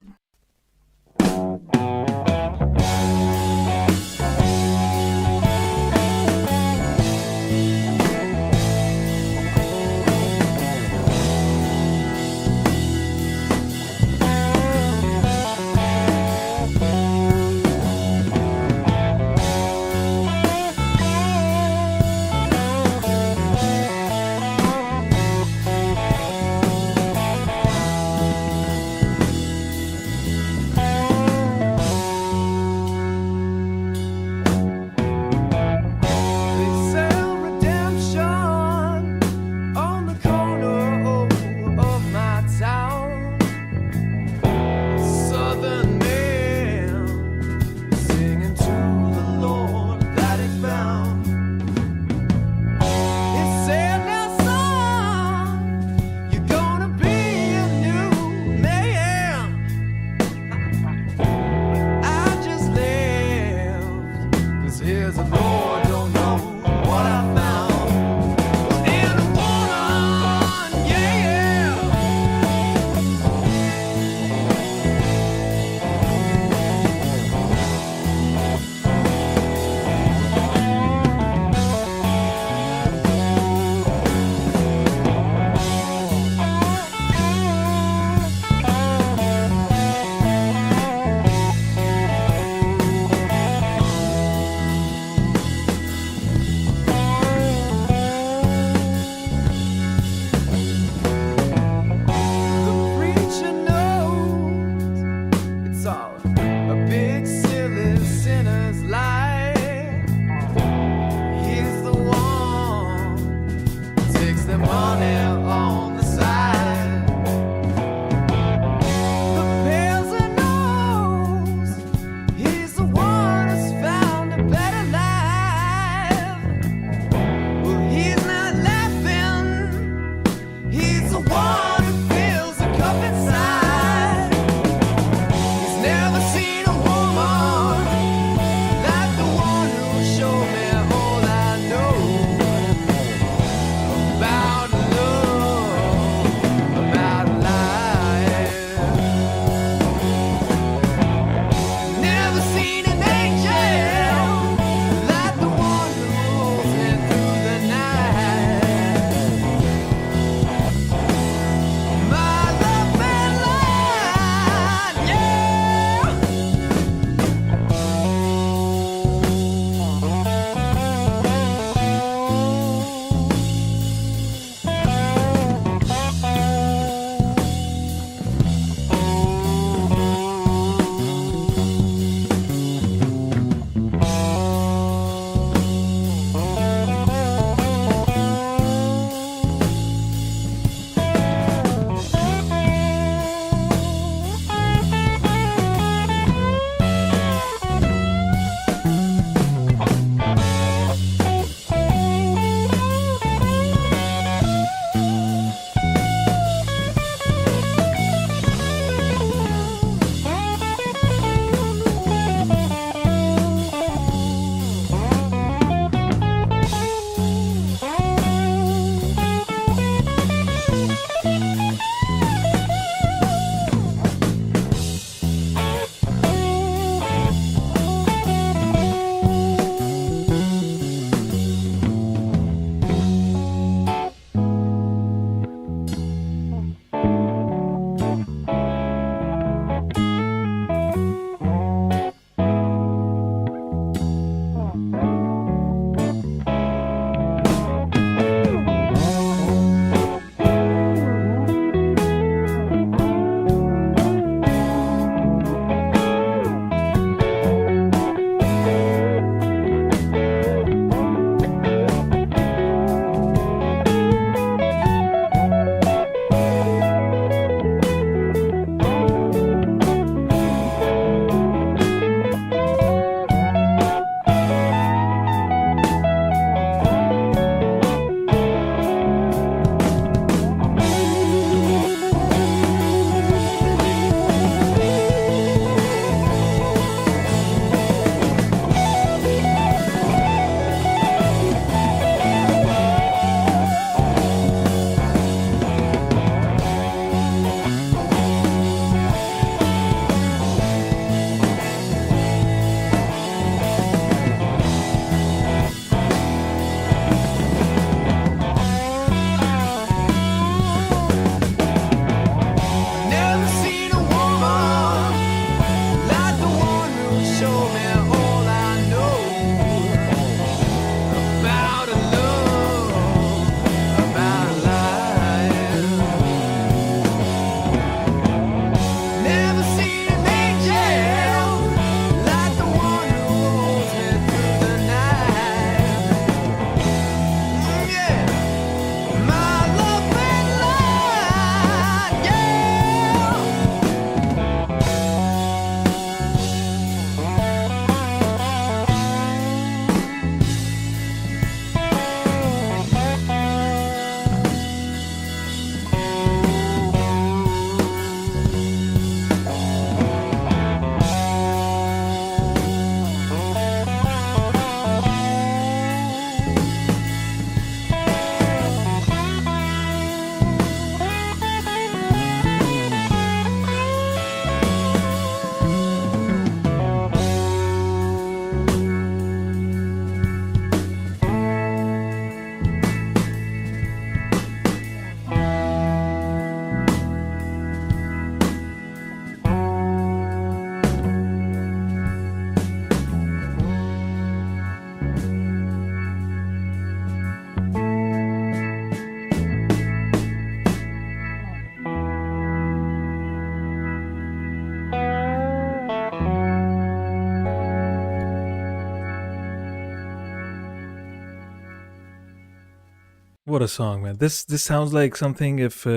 Speaker 1: What a song, man. This sounds like something if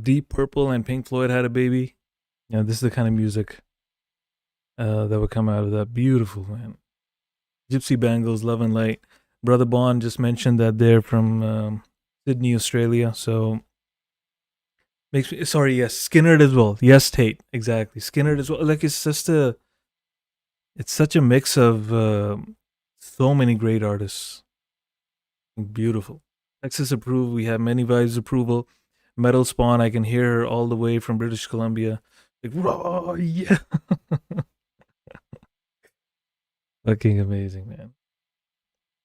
Speaker 1: Deep Purple and Pink Floyd had a baby. Yeah, this is the kind of music that would come out of that. Beautiful, man. Gypsy Bangles, Love and Light. Brother Bond just mentioned that they're from Sydney, Australia. So makes me sorry. Yes, Skinnerd as well. Yes, Tate. Exactly, Skinnerd as well. Like it's such a mix of so many great artists. Beautiful. Texas Approve. We have Many Vibes Approval. Metal Spawn. I can hear her all the way from British Columbia. Like raw, yeah. Fucking amazing, man.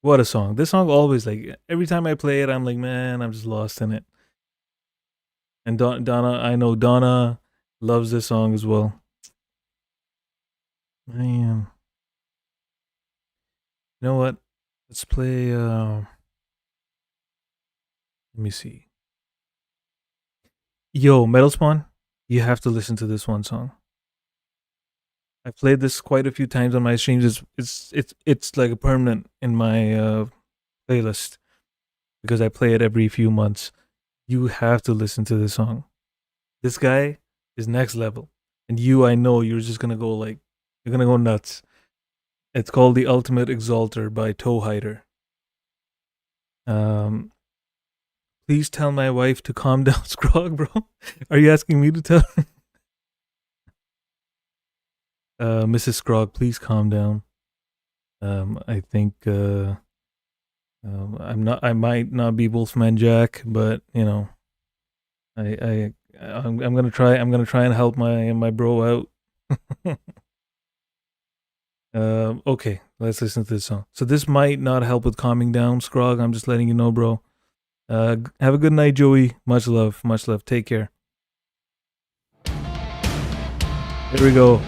Speaker 1: What a song. This song always, like, every time I play it, I'm like, man, I'm just lost in it. And Donna, I know Donna loves this song as well. Man. You know what? Let's play, let me see. Yo, Metal Spawn, you have to listen to this one song. I played this quite a few times on my streams. It's like a permanent in my playlist because I play it every few months. You have to listen to this song. This guy is next level, and I know you're just gonna go you're gonna go nuts. It's called "The Ultimate Exalter" by Toe Hider. Please tell my wife to calm down, Scrog, bro. Are you asking me to tell her? Mrs. Scrog, please calm down. I think I might not be Wolfman Jack, but you know, I'm gonna try and help my bro out. Okay, let's listen to this song. So this might not help with calming down, Scrog. I'm just letting you know, bro. Have a good night, Joey. Much love. Take care. Here we go.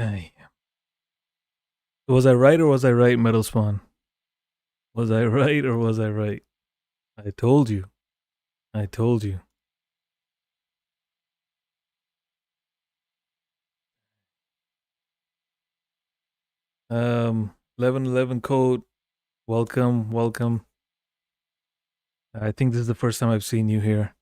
Speaker 1: Damn. Was I right or was I right, Metal Spawn? Was I right or was I right? I told you. I told you. 1111 code. Welcome, welcome. I think this is the first time I've seen you here.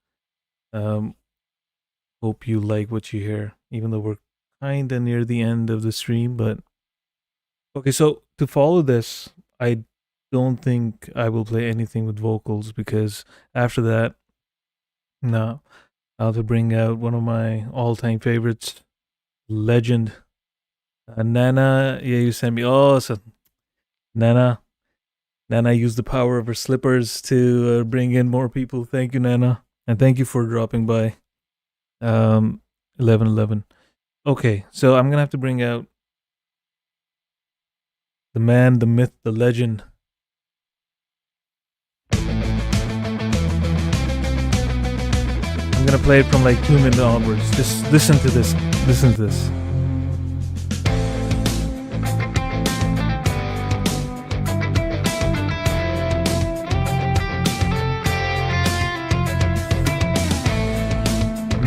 Speaker 1: Hope you like what you hear, even though we're kinda near the end of the stream, but okay, so to follow this, I don't think I will play anything with vocals because after that, no, I'll have to bring out one of my all-time favorites, legend. Nana, yeah, you sent me. Oh, so Nana used the power of her slippers to bring in more people. Thank you, Nana, and thank you for dropping by. 1111. Okay, so I'm gonna have to bring out the man, the myth, the legend. I'm gonna play it from like 2 minutes onwards. Just listen to this. Listen to this.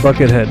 Speaker 1: Buckethead.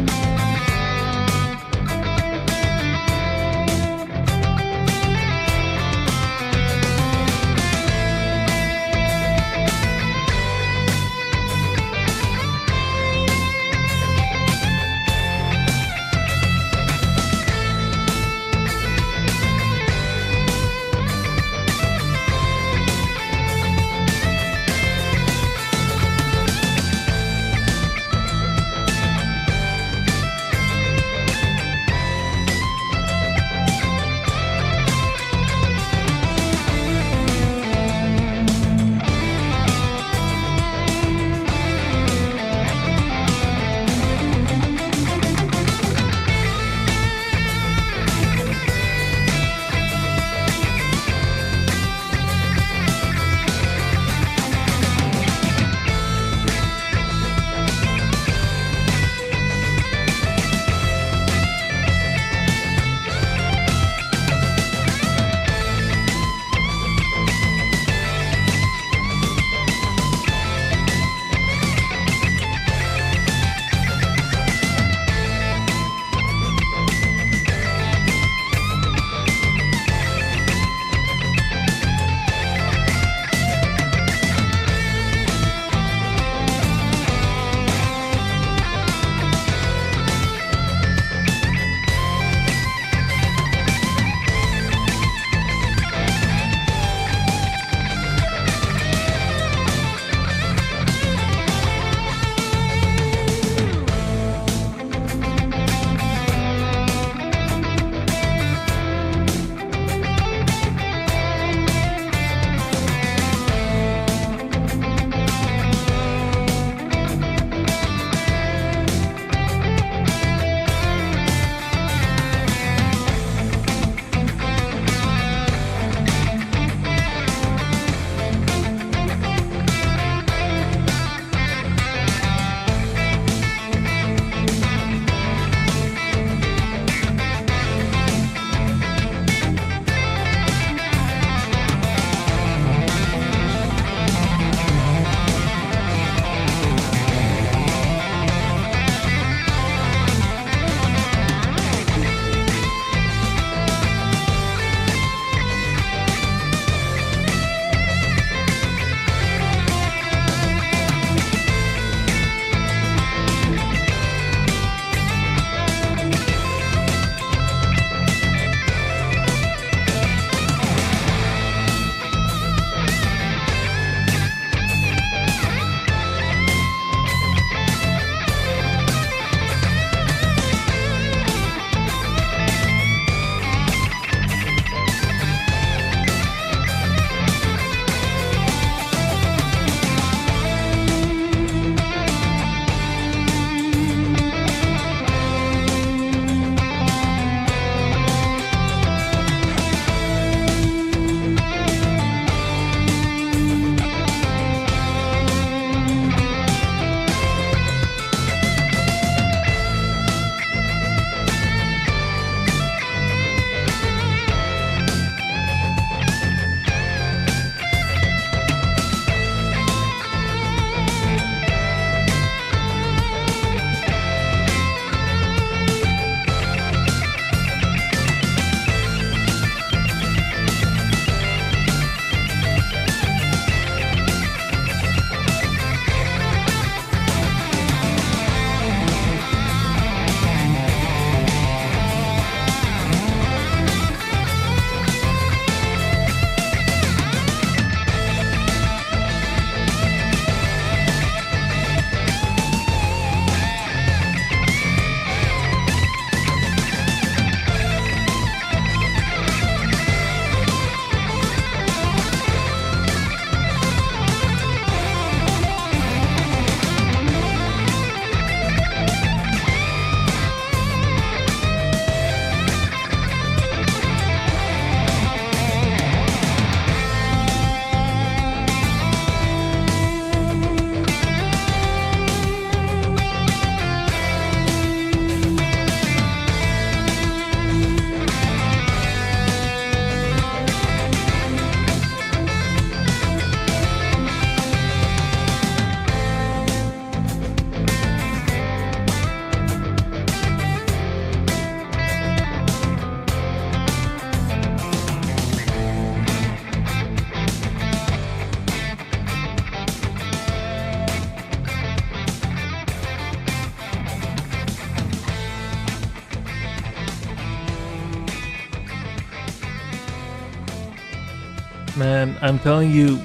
Speaker 1: Man, I'm telling you,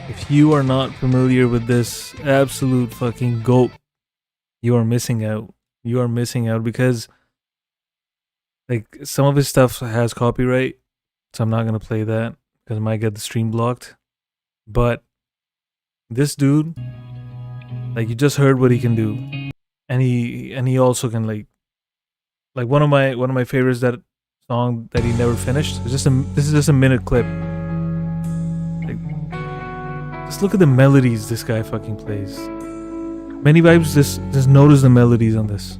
Speaker 1: if you are not familiar with this absolute fucking goat, you are missing out. You are missing out because like some of his stuff has copyright, so I'm not gonna play that because I might get the stream blocked. But this dude, like you just heard what he can do, and he also can like one of my favorites, that song that he never finished. This is just a minute clip. Like, just look at the melodies this guy fucking plays. Many vibes. Just notice the melodies on this.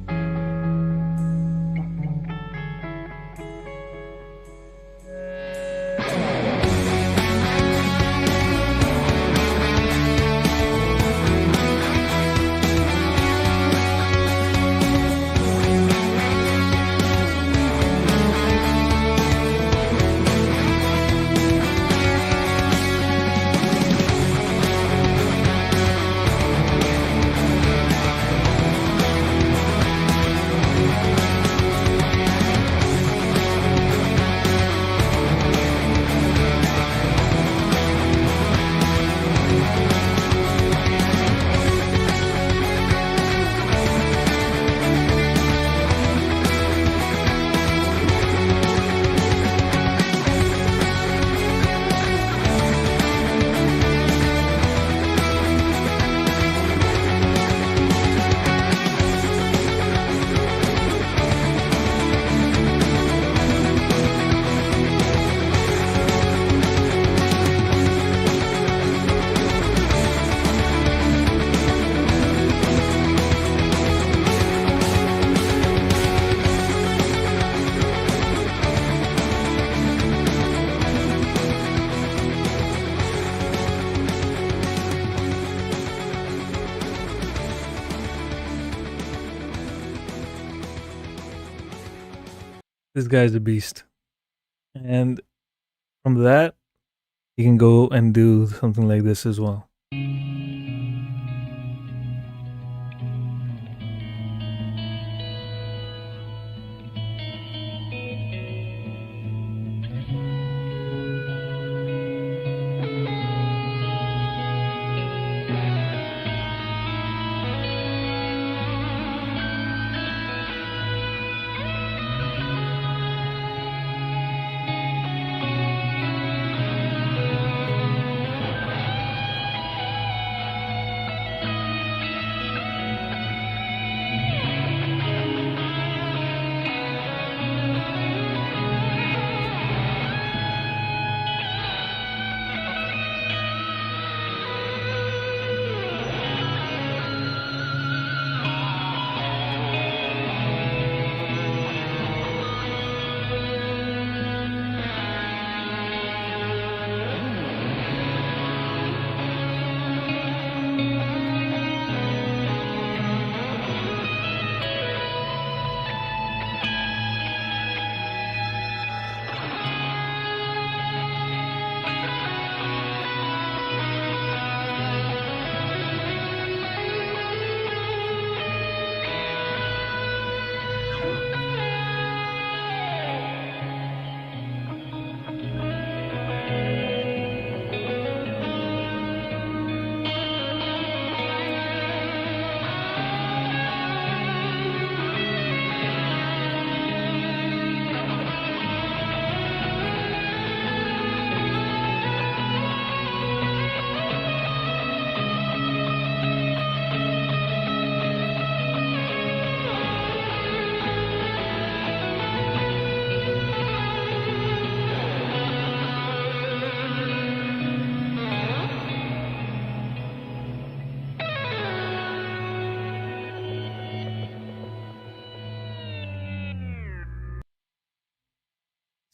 Speaker 1: This guy's a beast. And from that, he can go and do something like this as well.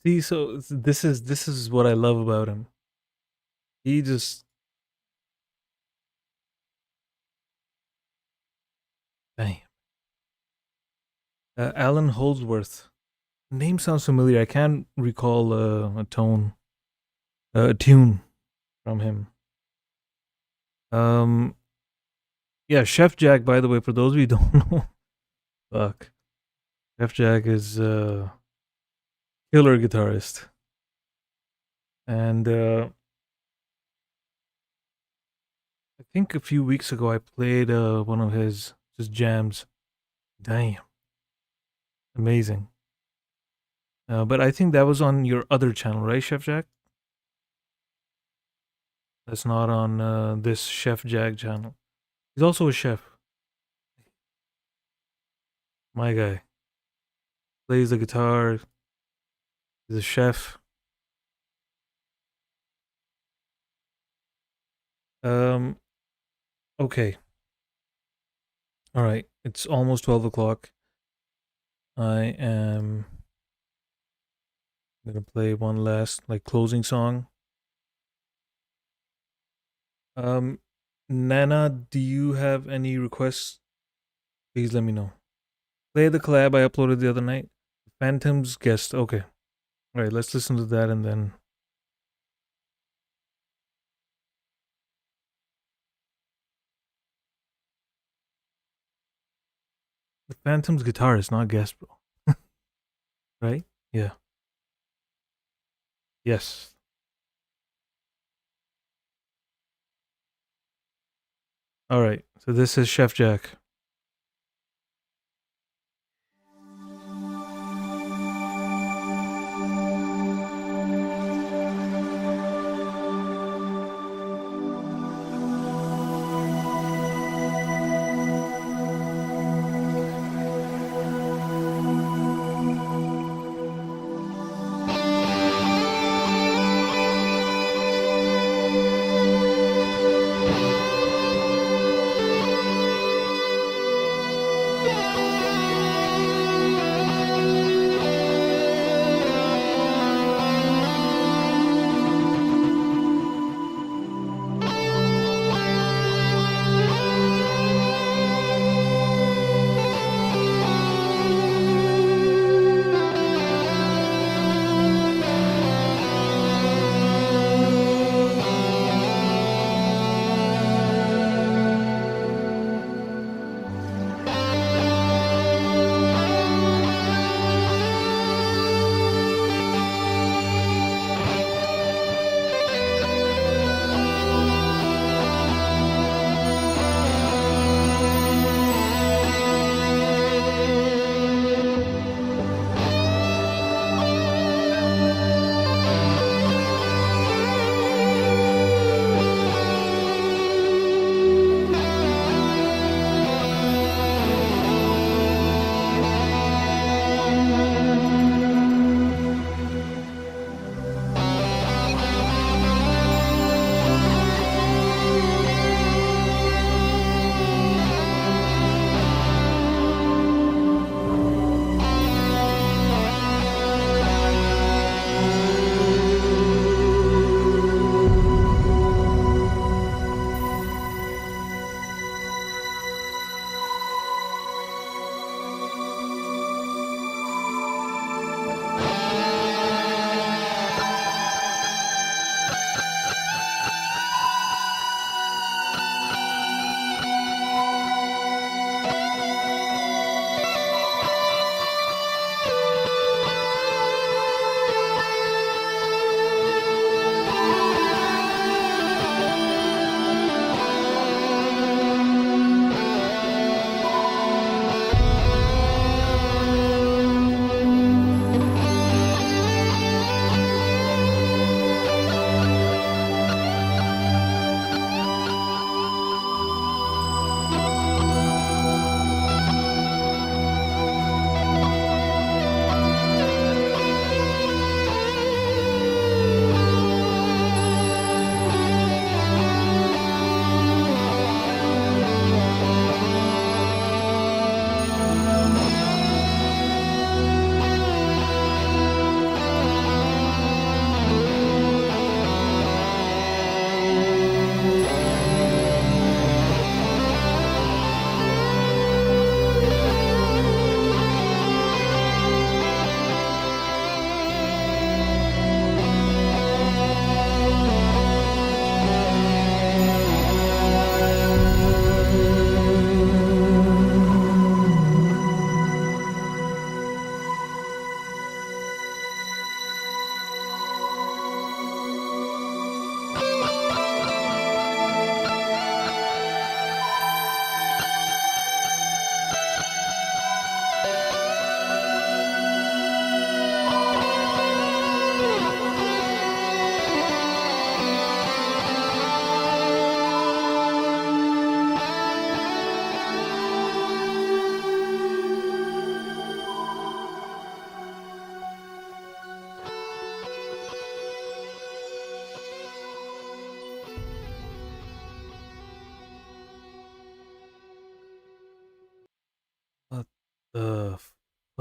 Speaker 1: See, so this is what I love about him. He just damn. Alan Holdsworth. Name sounds familiar. I can't recall a tune from him. Yeah, Chef Jack. By the way, for those of you who don't know, fuck, Chef Jack is killer guitarist, and I think a few weeks ago I played one of his just jams. Damn. Amazing. But I think that was on your other channel, right, Chef Jack? That's not on this Chef Jack channel. He's also a chef. My guy. Plays the guitar. He's a chef. Okay. All right. It's almost 12 o'clock. I am gonna play one last closing song. Nana, do you have any requests? Please let me know. Play the collab I uploaded the other night. Phantom's Guest. Okay. All right, let's listen to that and then. The Phantom's guitar is not guest, bro. Right? Yeah. Yes. All right. So this is Chef Jack.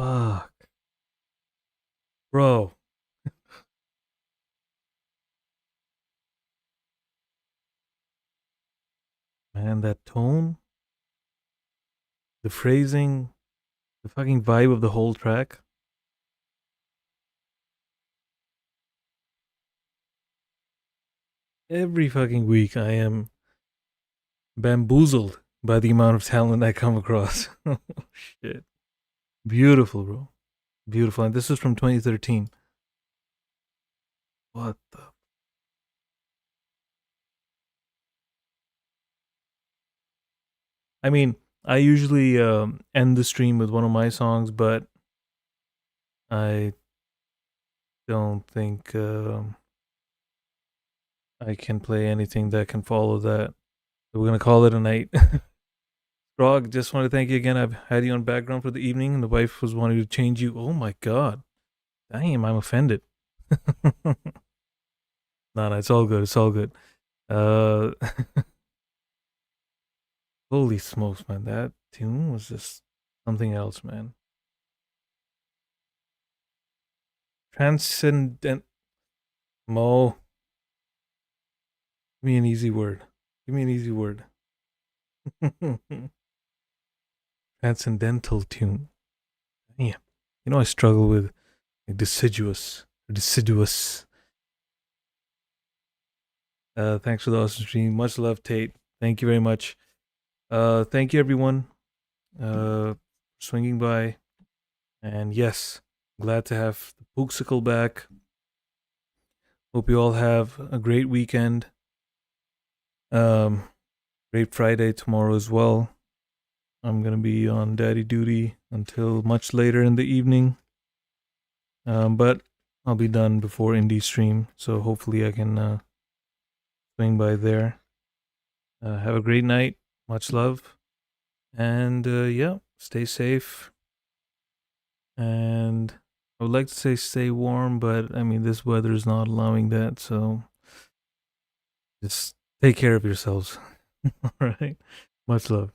Speaker 1: Fuck. Bro. Man, that tone, the phrasing, the fucking vibe of the whole track. Every fucking week I am bamboozled by the amount of talent I come across. Oh, shit. Beautiful, bro. Beautiful. And this is from 2013. What the? I mean, I usually end the stream with one of my songs, but I don't think I can play anything that can follow that. So we're going to call it a night. Frog, just want to thank you again. I've had you on background for the evening, and the wife was wanting to change you. Oh my god. Damn, I'm offended. No, it's all good. It's all good. Holy smokes, man. That tune was just something else, man. Transcendent. Mo. Give me an easy word. Give me an easy word. Transcendental tune. Yeah. You know, I struggle with deciduous. Deciduous. Thanks for the awesome stream. Much love, Tate. Thank you very much. Thank you, everyone, swinging by. And yes, glad to have the Puuksicle back. Hope you all have a great weekend. Great Friday tomorrow as well. I'm going to be on daddy duty until much later in the evening. But I'll be done before indie stream, so hopefully I can swing by there. Have a great night. Much love. And yeah, stay safe. And I would like to say stay warm, but I mean, this weather is not allowing that. So just take care of yourselves. All right. Much love.